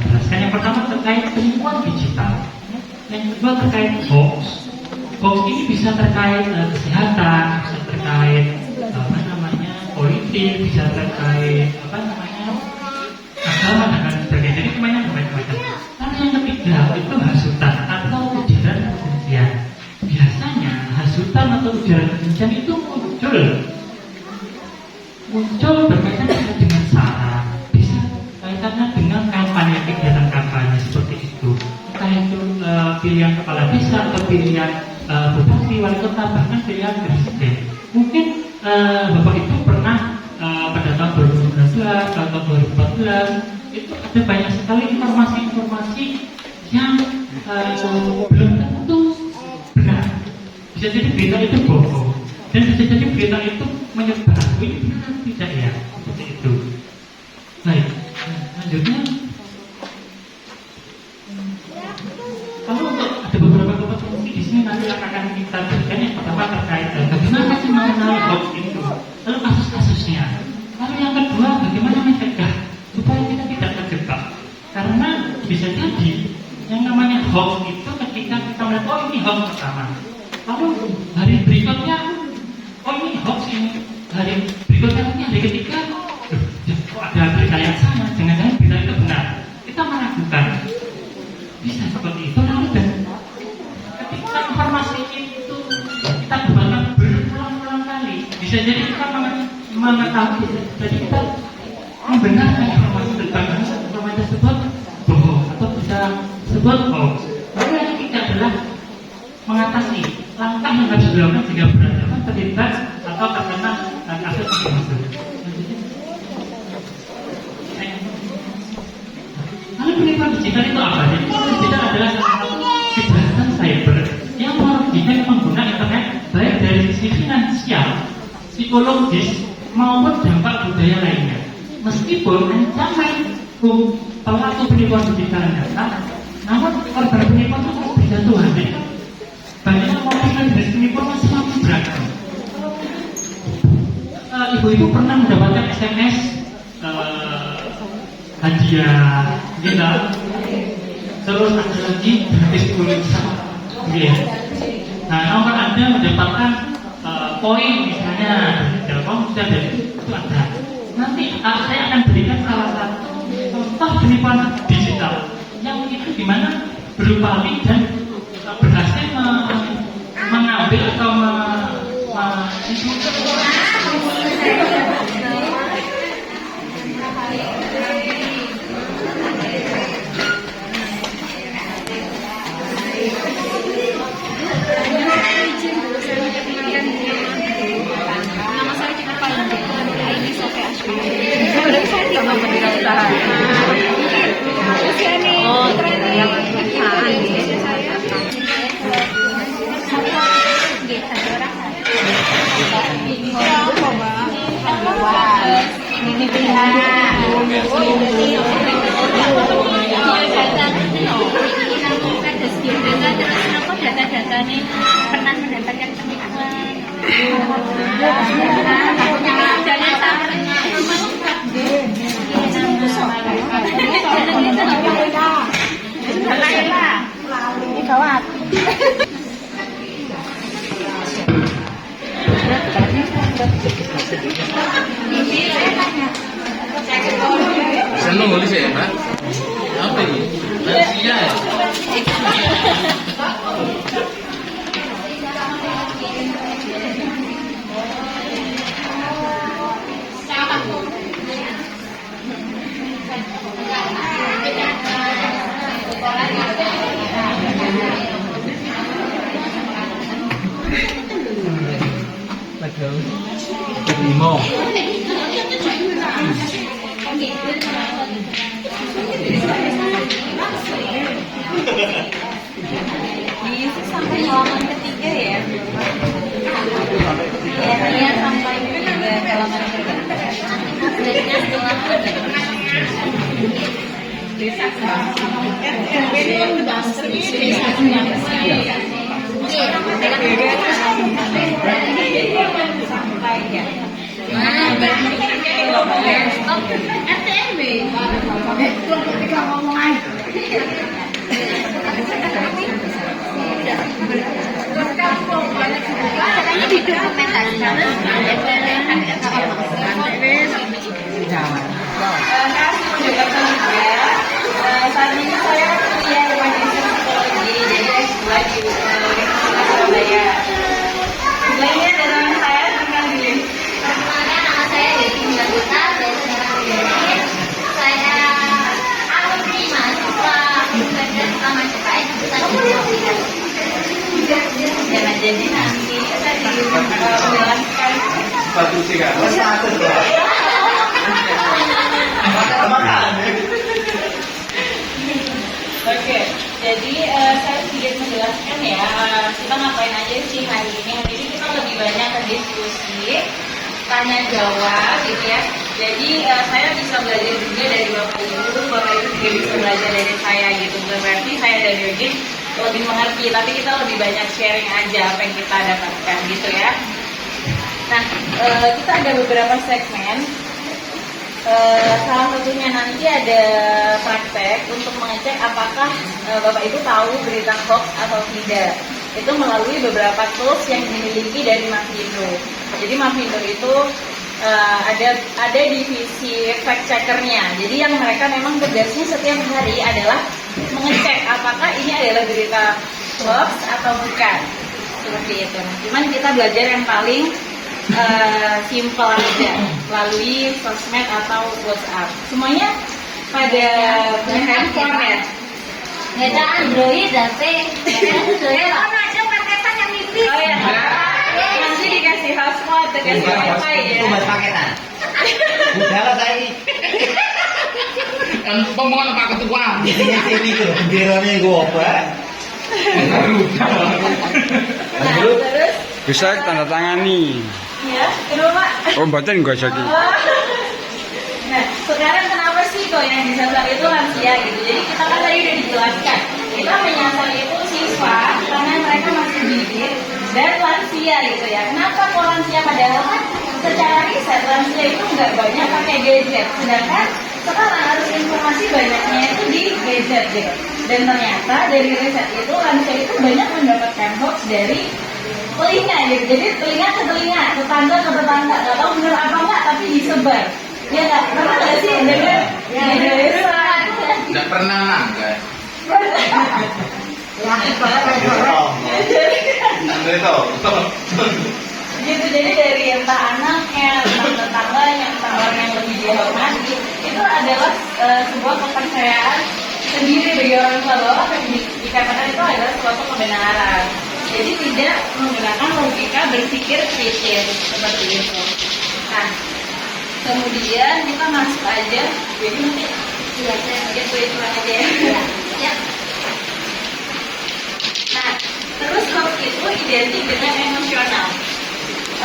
jelaskan. Yang pertama terkait penipuan digital. Yang kedua terkait hoax. Hoax ini bisa terkait kesehatan, bisa terkait politik, bisa terkait agama dan lain sebagainya. Jadi semuanya macam-macam. Lalu yang ketiga itu hasutan atau ujaran kebencian. Biasanya hasutan atau ujaran kebencian itu muncul berkaitan dengan sara, bisa kaitannya dengan kampanye, kegiatan kampanye seperti itu. Entah itu pilihan kepala desa atau pilihan bupati, wali kota, bahkan pilihan presiden. Mungkin Bapak Ibu pernah pada tahun 2019 atau 2014 itu ada banyak sekali informasi-informasi yang belum tentu benar. Bisa jadi berita itu bohong dan bisa jadi berita itu menyebar. Ini benar tidak ya? Seperti itu. Baik, lanjutnya. Kalau untuk ada beberapa kompetensi di sini nanti akan kita berikan. Yang pertama terkait bagaimana sih mengenal hoax itu, lalu kasus-kasusnya. Lalu yang kedua bagaimana mencegah supaya kita tidak terjebak. Karena bisa jadi yang namanya hoax itu ketika kita melihat oh ini hoax pertama, lalu hari berikutnya oh ini hoax ini, hari berikutnya nanti hari ketiga kok ada berita yang sama, jangan-jangan berita itu benar. Kita meragukan. Bisa seperti itu. Lalu dan ketika informasi itu kita dapatkan berulang-ulang kali, bisa jadi kita mengetahui, jadi kita membenarkan informasi tersebut bohong atau bisa sebut hoax. Lalu yang ketiga adalah mengatasi langkah yang harus dilakukan jika benar-benar terlibat atau terkena kasus tersebut. sisi finansial, psikologis, maupun dampak budaya lainnya. Meskipun ancaman pelaku penipuan digital nyata, namun korban penipuan itu kok bisa Tuhan ya? Banyak motif dan jenis penipuan masih makin beragam. Ibu-ibu pernah mendapatkan SMS hadiah gila, terus ada lagi gratis pulsa, ya. Nah, nomor Anda mendapatkan poin misalnya dari Telkomsel dan itu ada. Nanti saya akan berikan salah satu contoh penipuan digital yang itu dimana berupa link dan berhasil mengambil atau Nama saya kita paling ini Sofi Ashmi. Saya sama berwirausaha. Oh, yang perusahaan ini. Ini data-data nih pernah mendapatkan penipuan. Jangan sampai ini gawat. Seneng nulis ya, Mbak? Apa ini? Lansia ya? Limo. Ini sampai halaman ketiga ya. Iya sampai halaman ketiga. Katanya didokumentasikan. Saat ini saya kuliah di Mahasiswa Psikologi, jadi S2 di Universitas Surabaya. Nilainya ada teman saya, tinggal di Perkenalkan, nama saya Devi Mbak dari Surabaya. Saya alumni mahasiswa Universitas Taman Cepai jurusan Informatika. Jangan jadi nanti saya menjelaskan. Oke, jadi saya sedikit menjelaskan ya kita ngapain aja sih hari ini. Hari ini kita lebih banyak ke diskusi, tanya jawab gitu ya. Jadi saya bisa belajar juga dari Bapak Ibu juga bisa belajar dari saya gitu. Berarti saya dan Yogin lebih mengerti, tapi kita lebih banyak sharing aja apa yang kita dapatkan gitu ya. Nah, kita ada beberapa segmen. Salah satunya nanti ada praktek untuk mengecek apakah Bapak Ibu tahu berita hoax atau tidak. Itu melalui beberapa tools yang dimiliki dari Mafindo. Jadi Mafindo itu ada divisi fact checkernya. Jadi yang mereka memang tugasnya setiap hari adalah mengecek apakah ini adalah berita hoax atau bukan. Seperti itu. Cuman kita belajar yang paling simple aja melalui sosmed atau WhatsApp. Semuanya pada punya handphone ya. Nggak ada Android, HP. Saya aja paketan yang nipis. Oh ya. Nanti dikasih hotspot, dikasih wifi ya. Itu buat paketan. Udah lah saya. Kan pemohon Pak Ketua. Ini sini tuh, benderanya gue apa? Nah, terus Bisa tanda tangani. Iya, kenapa Pak? Oh, mboten gosok iki. Nah, sekarang kenapa sih kok yang disasar itu lansia gitu? Jadi kita kan tadi udah dijelaskan, kita menyasar itu siswa karena mereka masih bibit dan lansia gitu ya. Kenapa kok lansia? Padahal kan secara riset lansia itu nggak banyak pakai gadget, sedangkan sekarang harus informasi banyaknya itu di gadget gitu. Dan ternyata dari riset itu lansia itu banyak mendapatkan hoax dari telinga gitu. Jadi telinga ke telinga, tetangga ke tetangga, nggak tahu benar apa enggak tapi disebar. Ya nggak pernah nggak sih dengar di desa? Nggak pernah nangga. Gitu, jadi dari entah anaknya, entah tetangganya, entah orang yang lebih dihormati, itu adalah sebuah kepercayaan sendiri bagi orang tua bahwa yang dikatakan itu adalah suatu kebenaran. Jadi tidak menggunakan logika berpikir kritis seperti itu. Nah, kemudian kita masuk aja, jadi mungkin itu aja ya. Nah, terus hoax itu identik dengan emosional.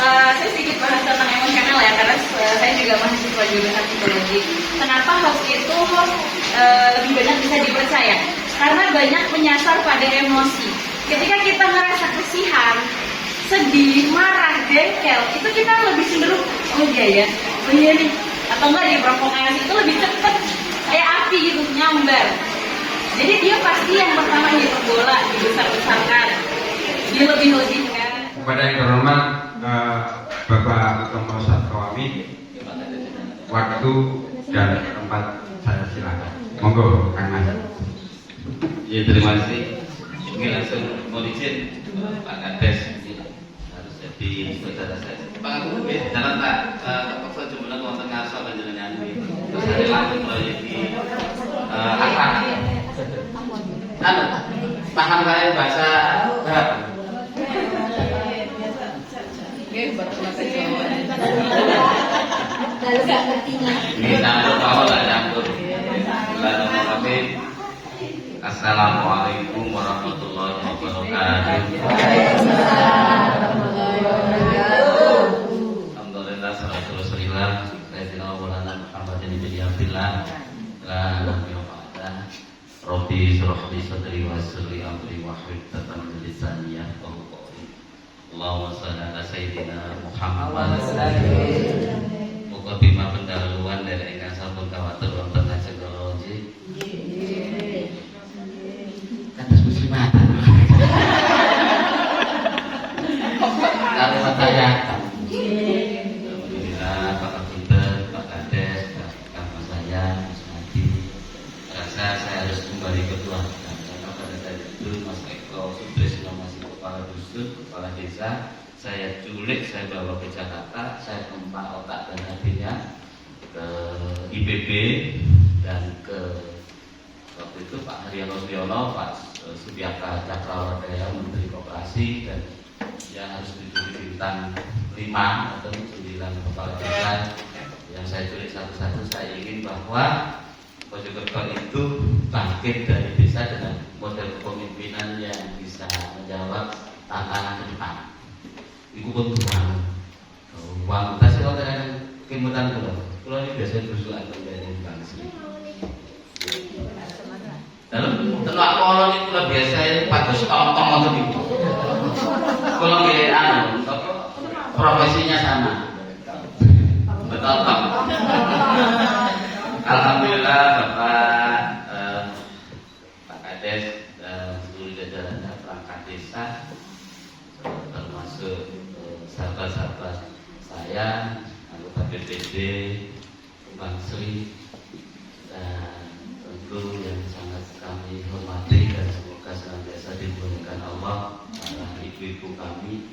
Saya sedikit bahas tentang emosional ya, karena saya juga mahasiswa jurusan psikologi. Kenapa hoax itu lebih banyak bisa dipercaya? Karena banyak menyasar pada emosi. Ketika kita merasa kesihan, sedih, marah, jengkel, itu kita lebih cenderung, oh iya ya, oh iya nih, atau enggak diprovokasi itu lebih cepat, kayak api gitu, nyambar. Jadi dia pasti yang pertama hiperbola, dibesar-besarkan, dilebih-lebihkan. Kepada yang terhormat Bapak Ketua Satwami, waktu dan tempat saya silakan. Monggo, Kang Mas. Ya, terima kasih. Ini langsung mau izin Pak Kades harus jadi saudara saya. Pak Aku jalan tak terpaksa jumlah wonten ngaso panjenengan iki. Terus hari langsung proyek di akhlak. Paham saya bahasa Arab. Ini campur kau lah campur. Assalamualaikum warahmatullahi wabarakatuh. Alhamdulillah salatu wassalamu sayyidina Maulana Muhammadin bin Abdillah la ilaha Rabbi shrah li sadri wa yassir li amri wahlul 'uqdatam min lisani yafqahu qawli. Allahumma shalli ala sayyidina Muhammad. Mukaddimah pendahuluan dari ingkang sampun kawatur wonten ajeng kula kados muslimatan. Kalau saya alhamdulillah Pak Kapiter, Pak Kades, Kang Mas saya, Mas Madi, rasa saya harus kembali ke keluarga karena pada saat itu Mas Eko Sutrisno masih kepala dusun, kepala desa. Saya culik, saya bawa ke Jakarta, saya tempat otak dan hatinya ke IPB dan ke waktu itu Pak Haryono Siono, Pak Subiaka Cakrawardaya, Menteri Koperasi, dan yang harus diculik bintang 5 atau 9 kepala desa yang saya culik satu-satu. Saya ingin bahwa Mojokerto itu bangkit dari desa dengan model kepemimpinan yang bisa menjawab tantangan ke depan. Iku pun uang tas kalau terang kemutan kalau ini biasanya berusulan dari bangsa. Dalam telak kolon itu lah biasanya patus tong-tong atau gitu. Kalau nggak profesinya sama, betul tong. Alhamdulillah Bapak Pak Kades dan seluruh jajarannya perangkat desa termasuk sahabat-sahabat saya, anggota BPD, Bang Sri, dan tentu yang sangat kami hormati dan semoga senantiasa dimuliakan Allah para ibu-ibu kami,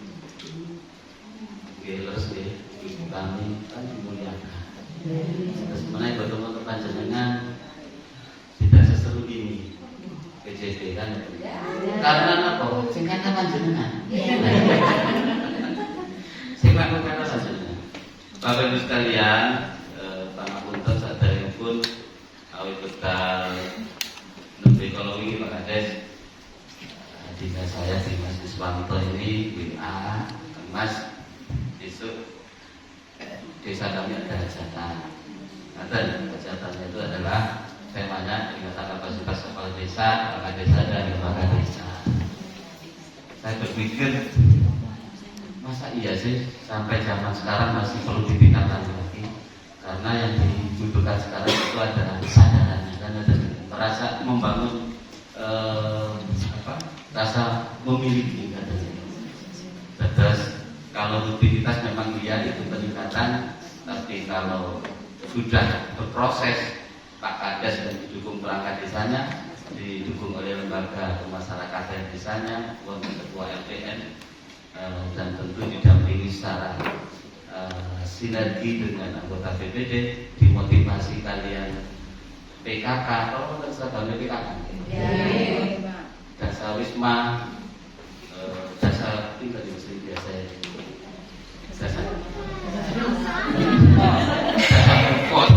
gelers ibu kami kan dimuliakan. Sebenarnya bertemu panjenengan tidak seseru ini PJT kan? Karena apa? Singkatnya panjenengan. Singkatnya panjenengan. Bapak Ibu sekalian, pangapunten saderengipun awit bekal nembe ekologi Pak Kades. Dinas saya Dimas Iswanto ini WA Mas, besok desa kami ada hajatan. Hajatannya itu adalah temanya peningkatan kapasitas kepala desa, perangkat desa dan lembaga desa. Saya berpikir, masa iya sih sampai zaman sekarang masih perlu ditingkatkan lagi? Karena yang dibutuhkan sekarang itu adalah kesadarannya dan ada merasa membangun rasa memiliki katanya. Terus kalau rutinitas memang dia itu peningkatan, tapi kalau sudah berproses Pak Kades dan didukung perangkat desanya, didukung oleh lembaga pemasyarakatan desanya, ketua LPN, dan tentu didampingi secara sinergi dengan anggota BPD, dimotivasi kalian PKK, kalau seragam PKK, Jasa Wisma, jasa tinggal di mesin biasa, jasa pokok,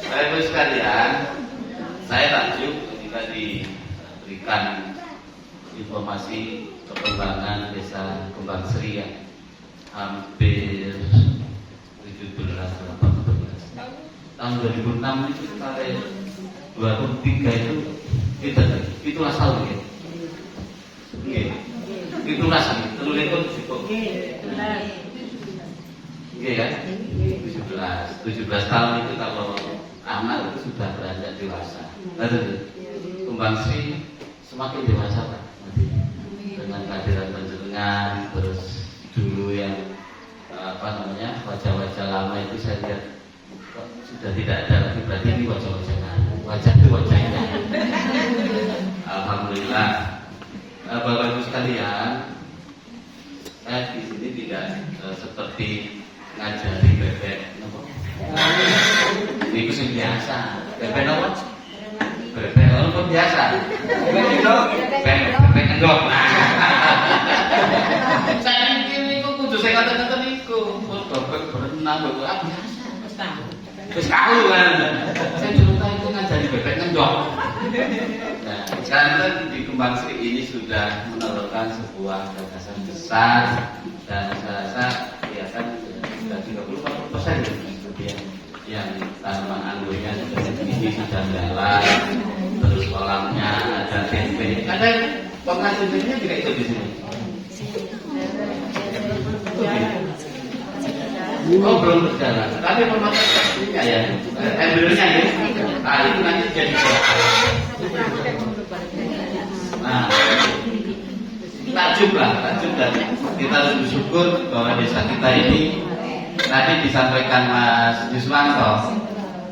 Bapak Ibu sekalian, saya takjub ketika diberikan informasi perkembangan desa Kembang Sri yang hampir 17-18 tahun 2006 itu sampai 2003 itu asal gitu. Itulah sih, terus itu cukup. Iya kan? 17 tahun itu kalau anak itu sudah beranjak dewasa. Lalu Kembang Sri semakin dewasa Pak. Dengan kehadiran panjenengan, terus dulu yang wajah-wajah lama itu saya lihat kok sudah tidak ada lagi, berarti ini wajah itu wajahnya. Alhamdulillah. Bapak Ibu sekalian, saya di sini tidak seperti ngajari bebek, ini itu biasa. Bebek apa? Bebek apa biasa? Bebek endok. Saya mikir itu kudu saya kata-kata niku, bebek berenang, bebek apa biasa. Terus tahu kan? Saya cerita itu ngajari bebek endok. Nah, sekarang kan di Kembang Sri ini sudah menelurkan sebuah gagasan besar dan saya rasa ya kan sudah 30-40% yang tanaman anggurnya ini sudah jalan, terus kolamnya ada tempe, ada penghasilannya juga itu di sini. Oh belum berjalan, tapi pemasarannya ya, embryonya ya, itu nanti jadi nah, takjub dan kita harus bersyukur bahwa desa kita ini tadi disampaikan Mas Yuswanto,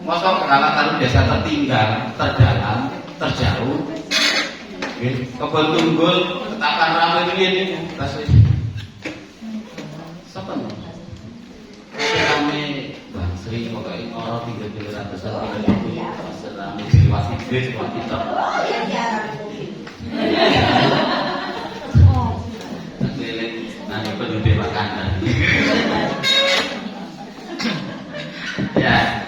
mosok kalau desa tertinggal, terdalam, terjauh, kebun tunggul, ketapan ramai ini, kasih siapa nih? Kami Bang Sri, pokoknya orang 300 tahun itu selama diwasi bis, diwasi top. Nanti penduduk makanan. Ya,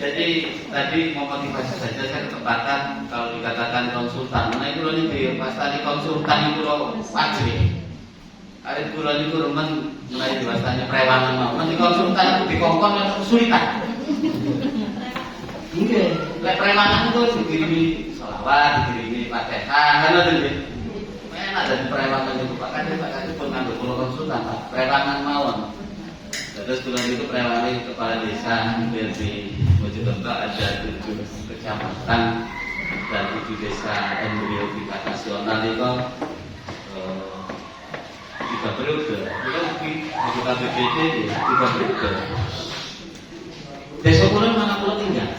jadi tadi mau motivasi saja saya ketempatan kalau dikatakan konsultan. Nah itu loh nih, pas tadi konsultan itu loh wajib. Ada bulan itu remen mulai diwastanya prewangan mau. Nanti konsultan itu dikongkon yang kesulitan. Iya, lek prewangan itu dikirimi sholawat, dikirimi Fatihah, kan ada gitu. Enak dari prewangan itu Pak Kades pun ngambil pulau konsultan Pak. Prewangan mawon. Terus bulan itu prewangan kepala desa di Mojokerto ada 7 kecamatan dan 7 desa embrio tingkat nasional itu 3 periode, itu anggota BPD 3 periode. Desa Kulon mana Kulon tinggal?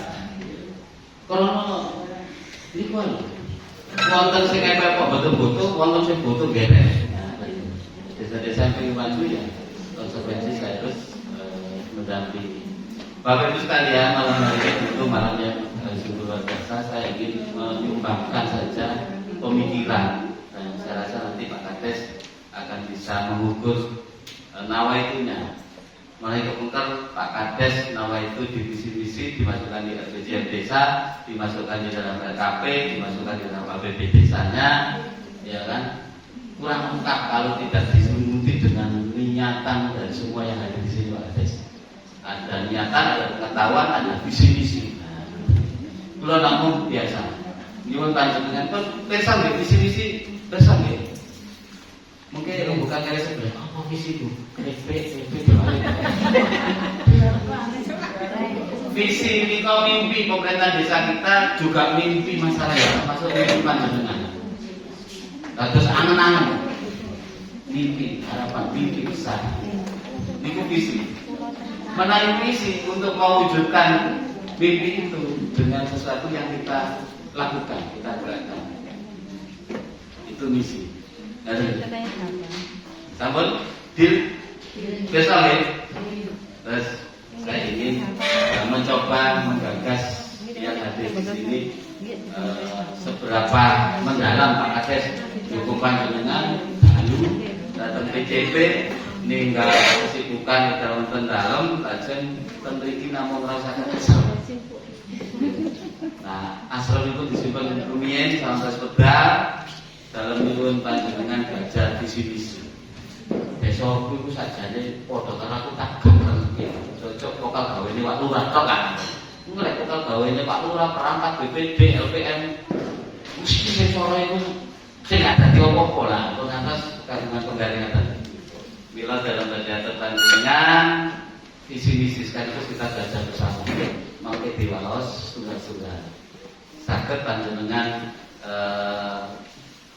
Kalau ini Kulon, wonten sing kepek betul-betul, wonten sing butuh geret. Desa-desa yang pengen maju ya, konsekuensi saya harus mendampingi. Bapak Ibu sekalian, malam hari itu malam yang sungguh luar biasa. Saya ingin menyumbangkan saja pemikiran, dan saya rasa nanti Pak Kades akan bisa mengukur nawaitunya mulai kemudian Pak Kades nama itu divisi-divisi dimasukkan di RPJM desa, dimasukkan di dalam RKP, dimasukkan di dalam APB desanya, ya kan? Kurang lengkap kalau tidak diselimuti dengan niatan dari semua yang ada di sini Pak Kades. Ada niatan, ada pengetahuan, ada visi-visi. Kalau namun biasa, nyuwun panjenengan pun desa nggih visi-visi, desa nggih. Mungkin yang bukan kali sebelah, apa visi itu? Visi ini kau mimpi pemerintah desa kita juga mimpi masyarakat, termasuk mimpi panjenengan. Terus angan-angan, mimpi, harapan, mimpi besar. Itu visi. Menaik visi untuk mewujudkan mimpi itu dengan sesuatu yang kita lakukan, kita gerakan. Itu misi. Sampun, deal, besok ya. Terus saya ingin mencoba menggagas yang hadir di sini seberapa mendalam Pak Kades dukung panjenengan lalu datang PCP ninggal kesibukan dalam dalam lajeng penriki namung rasakan kesal. Nah, asal itu disimpan di rumien sampai sepeda dalam nyuwun panjenengan belajar visi-visi. Besok itu sajane padha karo aku tak ganteng iki. Cocok lokal gawene Pak Lurah tok kan. Ngelek lokal gawene Pak Lurah, perangkat BPD, LPM. Mesti sing cara iku sing gak dadi apa-apa lah, kok ngantos kagungan penggaringan tadi. Bila dalam belajar panjenengan visi-visi sekaligus kita belajar bersama. Mangke diwaos tugas-tugas. Saged panjenengan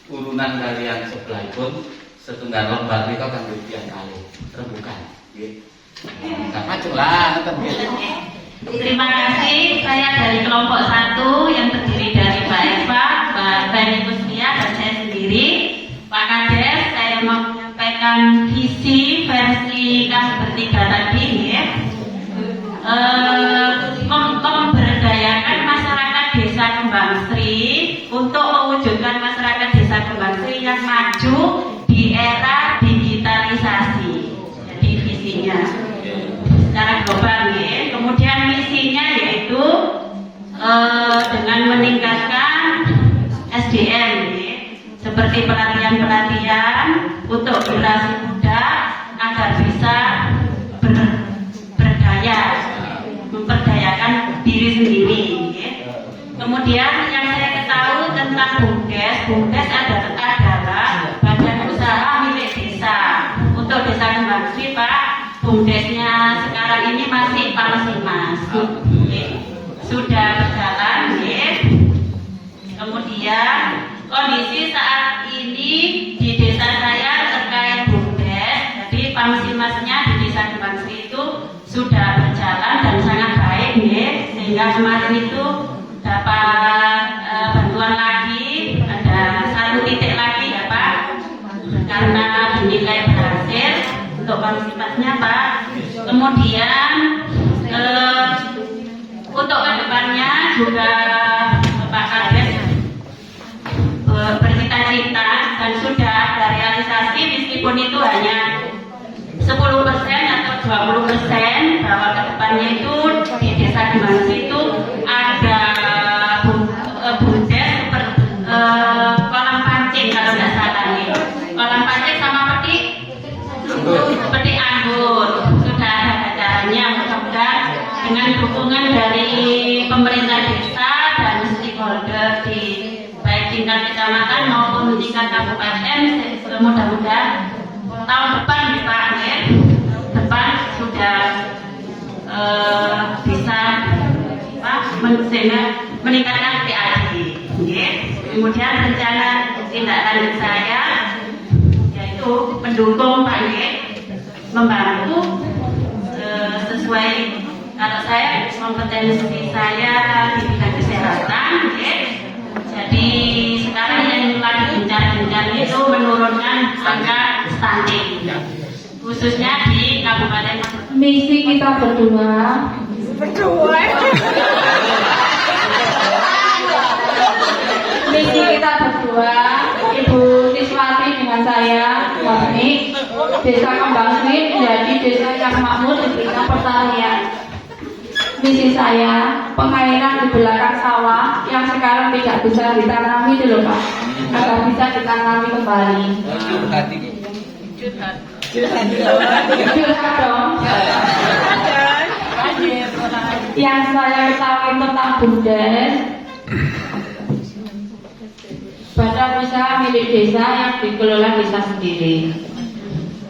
urunan kalian sebelahipun setunggal lembar nika kanggo tiyang kalih rembukan nggih. Sama celah Terima kasih. Saya dari kelompok 1 yang terdiri dari Mbak Eva, Mbak Bani Kusnia dan saya sendiri. Pak Kades, saya mau menyampaikan visi versi kami bertiga tadi ya. Memberdayakan masyarakat desa Kembang Sri untuk mewujudkan masyarakat desa Kembang Sri yang maju di era digitalisasi. Jadi visinya secara global ya. Kemudian misinya yaitu dengan meningkatkan SDM ya, seperti pelatihan-pelatihan untuk generasi muda agar bisa berdaya, memperdayakan diri sendiri ya. Kemudian yang saya ketahui tentang BUMDes adalah badan usaha milik desa. Untuk desa Kembang Sri Pak, BUMDesnya sekarang ini masih Palsimas, sudah berjalan ya. Kemudian kondisi saat ini di desa saya terkait BUMDes, jadi Palsimasnya di desa Kembang Sri itu sudah berjalan dan sangat baik ya. Sehingga kemarin itu dapat bantuan lagi, ada 1 titik lagi ya Pak, karena dinilai berhasil untuk Palsimasnya Pak. Kemudian untuk kedepannya juga Pak Kades bercita-cita dan sudah ada realisasi meskipun itu hanya 10% atau 20% bahwa kedepannya itu di desa Kembang Sri itu ada BUMDes kolam pancing kalau tidak salah nih, kolam pancing sama petik anggur sudah ada acaranya. Mudah-mudahan dengan dukungan dari pemerintah desa dan stakeholder di baik tingkat kecamatan maupun tingkat kabupaten, mudah-mudahan tahun depan bisa ya, depan sudah bisa meningkatkan PAD ya. Kemudian rencana tindak lanjut saya yaitu mendukung Pak ya, membantu sesuai kalau saya kompetensi saya di bidang kesehatan ya. Jadi sekarang yang lagi gencar-gencar itu menurunkan angka stunting khususnya di Kabupaten. Misi kita berdua misi kita berdua, Ibu Siswati dengan saya, Mami, Desa Kembang Sri menjadi desa yang makmur di bidang pertanian. Misi saya, pengairan di belakang sawah yang sekarang tidak bisa ditanami dulu Pak, agar bisa ditanami kembali. Curhat dong. Yang saya ketahui tentang BUMDes, badan usaha milik desa yang dikelola desa sendiri.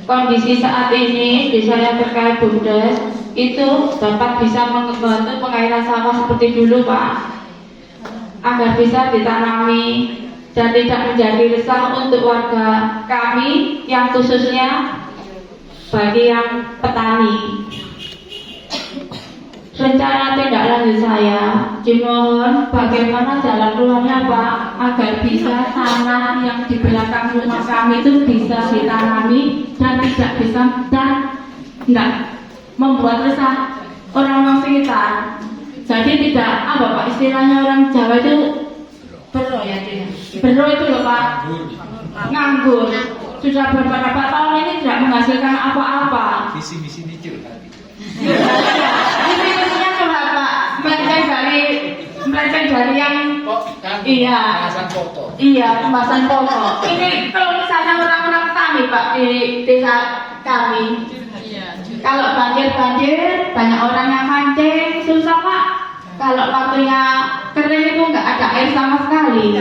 Kondisi saat ini desa yang terkait BUMDes itu dapat bisa membantu pengairan sawah seperti dulu Pak, agar bisa ditanami dan tidak menjadi resah untuk warga kami yang khususnya bagi yang petani. Rencana tindak lanjut saya dimohon bagaimana jalan keluarnya Pak, agar bisa tanah yang di belakang rumah kami itu bisa ditanami dan tidak bisa dan tidak membuat resah orang-orang sekitar. Jadi tidak apa Pak, istilahnya orang Jawa itu bero ya, bero itu loh Pak, nganggur. Sudah beberapa tahun ini tidak menghasilkan apa-apa. Visi-misi ini curhat. Misinya curhat Pak, melenceng dari yang iya pembahasan pokok. Ini kalau misalnya orang-orang tani Pak di desa kami, kalau banjir banyak orang yang mancing, susah Pak. Kalau waktunya kering itu nggak ada air sama sekali.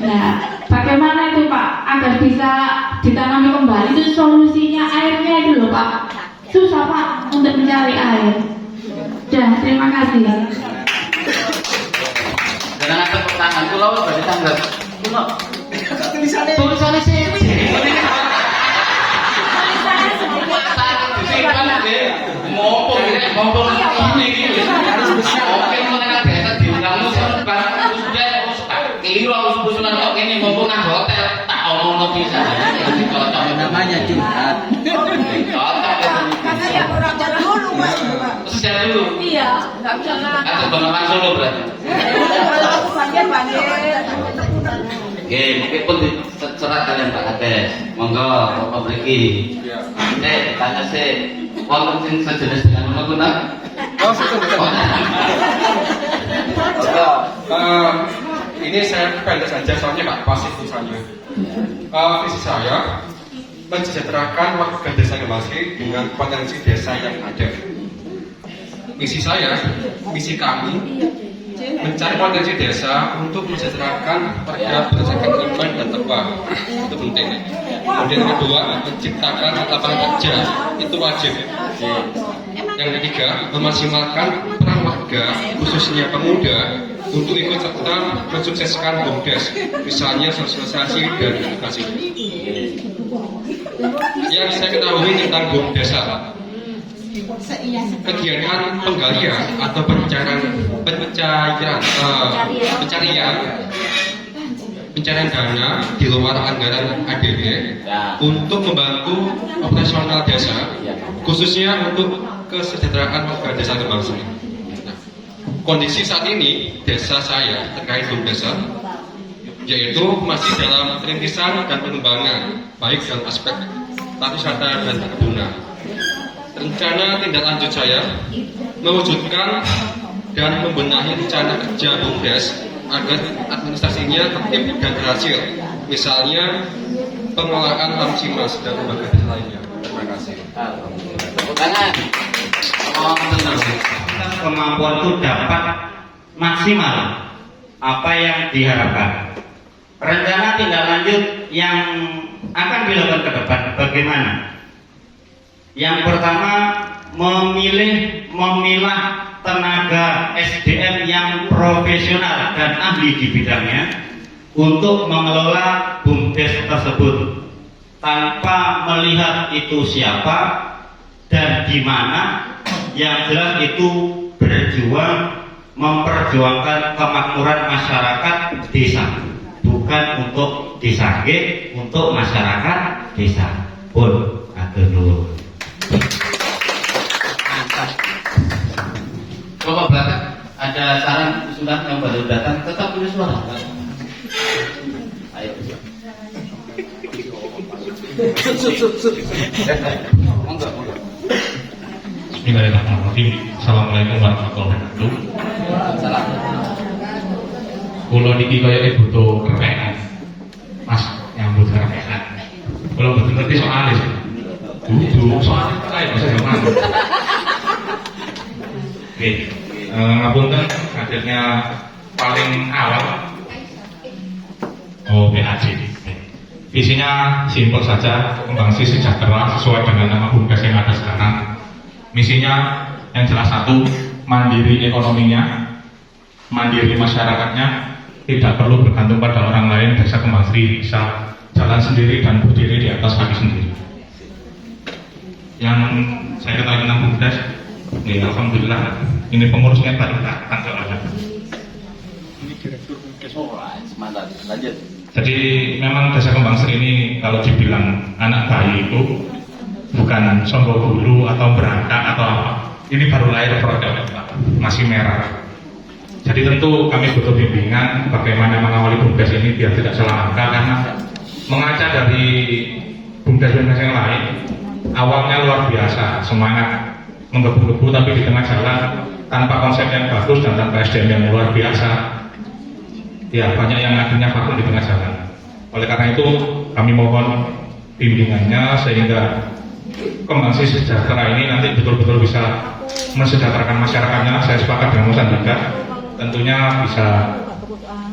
Nah, bagaimana itu Pak agar bisa ditanami kembali? Itu solusinya airnya itu loh Pak. Susah Pak untuk mencari air. Dan terima kasih. Dengan ada pertanyaan pulau berarti tanggal tulisannya sih. Ngomong ini gitu. Oke, mengenai desa diundangmu sekarang sudah keliru usulan kok ini ngomong nang hotel tak omong bisa. Namanya curhat. Karena yang orang dulu Mas. Sejak dulu. Iya, enggak bisa ngelak. Atau Bengawan Solo berarti. Banjir. Oke, mungkin pun dicerat kalian Pak Kades. Monggo, Bapak Briki. Tanya sih, wonten sing sejenis dengan menggunakan. Ini saya pendek saja soalnya Pak pas saya. Visi saya mensejahterakan warga desa Gemasri dengan potensi desa yang ada. Misi saya, misi kami mencari potensi desa untuk mensejahterakan warga berdasarkan iman dan takwa. Itu penting. Kemudian yang kedua, menciptakan lapangan kerja, itu wajib. Yang ketiga, memaksimalkan peran warga, khususnya pemuda, untuk ikut serta mensukseskan BUMDes, misalnya sosialisasi dan edukasi. Yang saya ketahui tentang BUMDes, kegiatan penggalian atau pencarian dana di luar anggaran ADD untuk membantu operasional desa, khususnya untuk kesejahteraan warga desa Gemasri. Kondisi saat ini desa saya terkait BUMDes yaitu masih dalam perintisan dan pengembangan, baik dalam aspek pariwisata dan perkebunan. Rencana tindak lanjut saya mewujudkan dan membenahi rencana kerja BUMDes agar administrasinya tertib dan berhasil, misalnya pengelolaan Lamsimas dan lembaga desa lainnya. Terima kasih. Kemampuan itu dapat maksimal apa yang diharapkan. Rencana tindak lanjut yang akan dilakukan ke depan bagaimana? Yang pertama, memilah tenaga SDM yang profesional dan ahli di bidangnya untuk mengelola BUMDes tersebut tanpa melihat itu siapa dan di mana. Yang jelas itu berjuang memperjuangkan kemakmuran masyarakat desa, bukan untuk desa G, untuk masyarakat desa. Pun atur. Bapak Belakang, ada saran usulan yang baru datang tetap punya suara. Ayo. Monggo, monggo. Bismillahirrahmanirrahim. Assalamualaikum warahmatullahi wabarakatuh. Salam. Kulo niki kaya butuh kerpekan. Mas nyambut kerpekan. Kulo betul ngerti soalnya. Duduk soalnya kaya bisa gimana? Oke, ngapunten hadirnya paling awal. Oh, BAC. Visinya simpel saja, kembangsi sejahtera sesuai dengan nama BUMDes yang ada sekarang. Misinya yang jelas satu, mandiri ekonominya, mandiri masyarakatnya, tidak perlu bergantung pada orang lain, desa Kembang Sri bisa jalan sendiri dan berdiri di atas kaki sendiri. Yang saya ketahui tentang BUMDes, ya alhamdulillah ini pengurusnya baru datang soalnya. Ini direktur BUMDes. Mantap, lanjut. Jadi memang desa Kembang Sri ini kalau dibilang anak bayi itu bukan sombong dulu atau berangkat atau apa. Ini baru lahir produk, masih merah. Jadi tentu kami butuh bimbingan bagaimana mengawali BUMDes ini biar tidak salah langkah, karena mengaca dari BUMDes-BUMDes yang lain awalnya luar biasa, semangat menggebu-gebu, tapi di tengah jalan tanpa konsep yang bagus dan tanpa SDM yang luar biasa, ya banyak yang akhirnya vakum di tengah jalan. Oleh karena itu kami mohon bimbingannya sehingga Kembang Sri sejahtera ini nanti betul-betul bisa mensejahterakan masyarakatnya. Saya sepakat dengan Mas Andika, tentunya bisa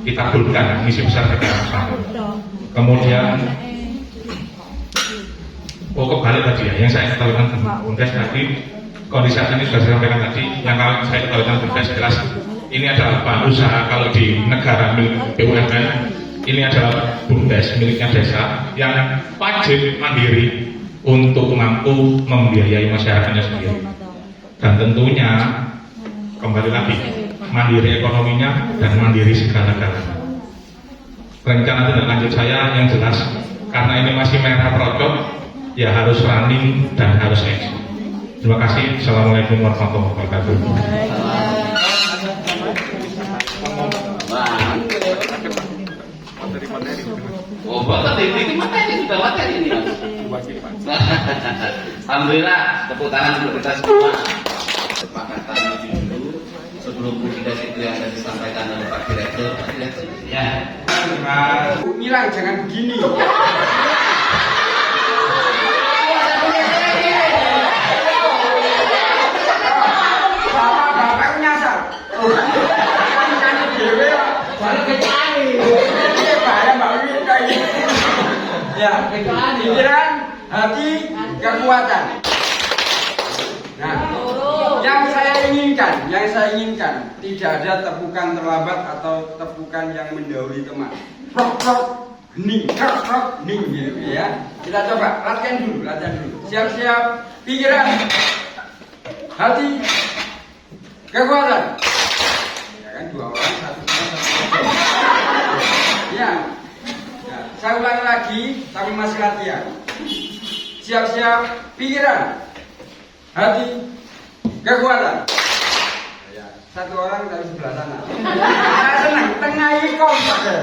kita kabulkan misi besar negara. Kemudian kembali tadi ya, yang saya ketahui tentang BUMDes tadi, kondisi saat ini sudah saya sampaikan tadi. Yang saya ketahui tentang BUMDes jelas ini adalah bank usaha kalau di negara milik BUMN. Ini adalah BUMDes miliknya desa yang wajib mandiri untuk mampu membiayai masyarakatnya sendiri. Dan tentunya kembali lagi mandiri ekonominya dan mandiri segala-galanya. Rencana tindak lanjut saya yang jelas, karena ini masih merah produk, ya harus running dan harus eksis. Terima kasih. Assalamualaikum warahmatullahi wabarakatuh. Oh, materi sudah materi ini. Alhamdulillah, tepuk tangan untuk kita semua. Kesepakatan lebih dulu sebelum BUMDes itu yang tadi disampaikan oleh Pak Direktur. Ya. Ngilang jangan begini. Bapak nyasar. Kan dewe balik ke cari. Ini bahaya Mbak Win kayak. Ya, pikiran, hati, kekuatan. Nah, yang saya inginkan tidak ada tepukan terlambat atau tepukan yang mendahului teman. Prok, hening, prok, hening gitu ya. Kita coba latihan dulu. Siap-siap, pikiran, hati, kekuatan. Ya kan, dua orang satu. Ya. Nah, saya ulangi lagi, tapi masih latihan. Siap-siap, pikiran, hati, kekuatan. Ya, satu orang dari sebelah sana. Saya senang, tengahi kompak ya.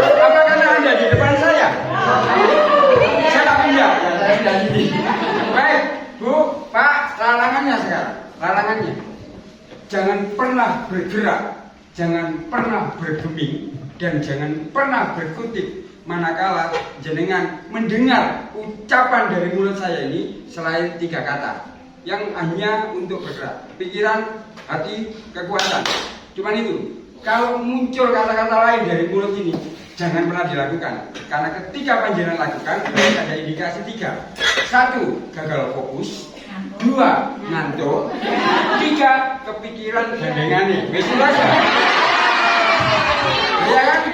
Apa karena Anda di depan saya? Saya tak pindah, ya, saya pindah sini. Baik, Bu, Pak, larangannya sekarang. Larangannya, jangan pernah bergerak, jangan pernah bergeming, dan jangan pernah berkutip manakala jenengan mendengar ucapan dari mulut saya ini selain 3 kata yang hanya untuk bergerak, pikiran, hati, kekuatan. Cuman itu. Kalau muncul kata-kata lain dari mulut ini, jangan pernah dilakukan. Karena ketika panjenengan lakukan, ada indikasi 3. 1, gagal fokus. 2, ngantuk. 3, kepikiran gandengannya. Betul aja. Ya kan?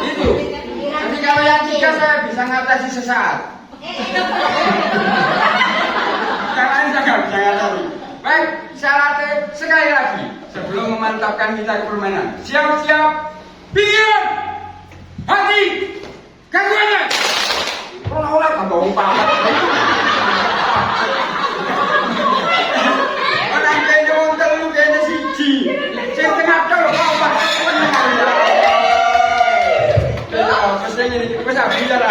Itu. Nanti kalau yang 3 saya bisa ngatasi sesaat. Kalian jangan ngatasi. Baik, saya latih sekali lagi sebelum memantapkan kita ke permainan. Siap-siap, pikiran, hati, kekuatan. Orang-orang tambah umpan. Orang kayaknya wonten lu kayaknya siji. Sing tengah tok apa? Wes ini wis bicara.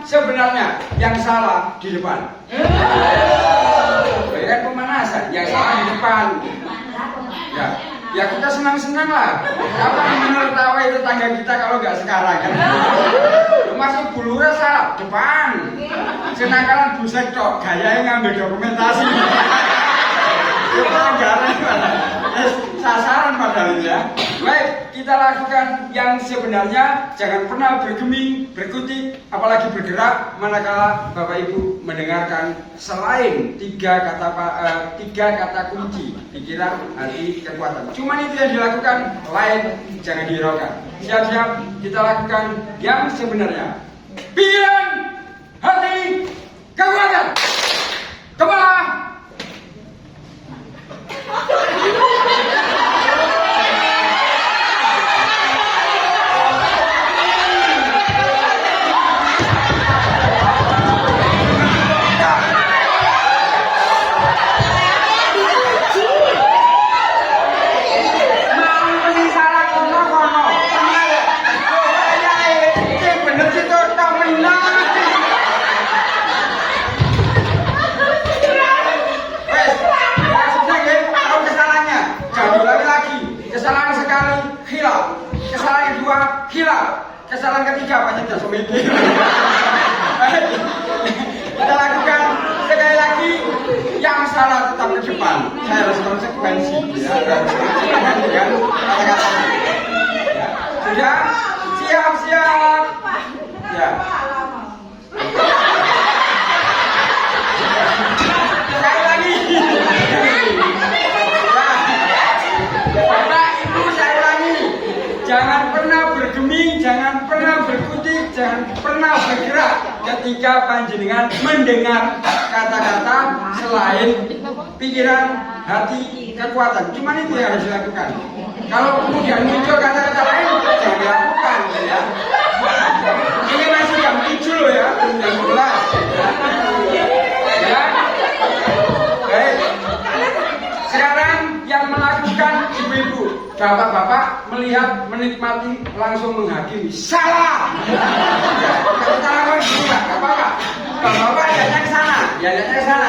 sebenarnya, yang salah di depan. Ya kan pemanasan, yang salah di depan. Ya kita senang-senang lah. Apa yang menertawa itu tangga kita kalau nggak sekarang kan? Masih bulurnya salah depan. Senakalan busek kok, gayanya ngambil dokumentasi. Itu pelanggaran sasaran padahal ya. Baik, kita lakukan yang sebenarnya. Jangan pernah bergeming, berkutik, apalagi bergerak manakala Bapak Ibu mendengarkan selain tiga kata kunci: pikiran, hati, kekuatan. Cuman itu yang dilakukan, lain jangan dihiraukan. Siap-siap kita lakukan yang sebenarnya. Pikiran, hati, kekuatan. Kepala. Kesalahan ketiga apa saja semedi. Kita lakukan sekali lagi, yang salah tetap ke depan. Saya harus konsekuensi, ya, harus konsekuensi dengan kata-kata. Ya. Sudah siap-siap. Ya. Sekali lagi. Bapak Ibu, saya ulangi. Jangan pernah bergeming, jangan pernah berkutik, jangan pernah bergerak ketika panjenengan mendengar kata-kata selain pikiran, hati, kekuatan. Cuman itu yang harus dilakukan. Kalau kemudian muncul kata-kata lain, jangan dilakukan, ya. Ini masih jam 7 loh ya, belum jam 12. Ya. Baik. Sekarang yang melakukan ibu-ibu, bapak-bapak melihat, menikmati, langsung menghakimi. Salah. Kita lakukan dulu, Pak. Gak apa-apa. Bapak-bapak lihatnya ke sana. Ya, lihatnya ke sana.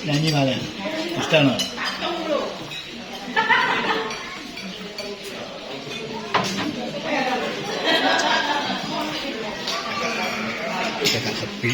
Nyanyi kalian. Istana. Kita sepi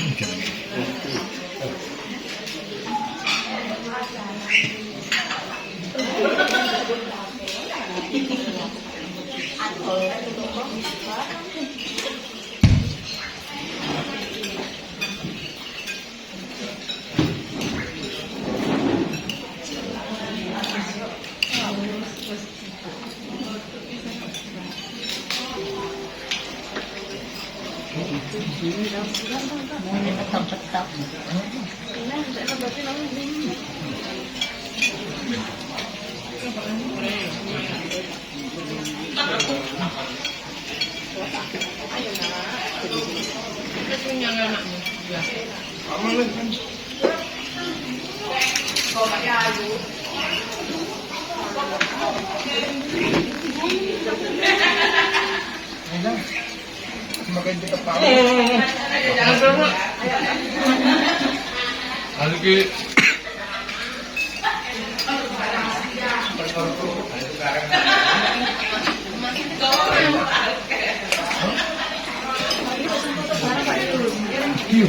jangan. Semakin kita tahu. Jangan dulu. Lagi. Iya,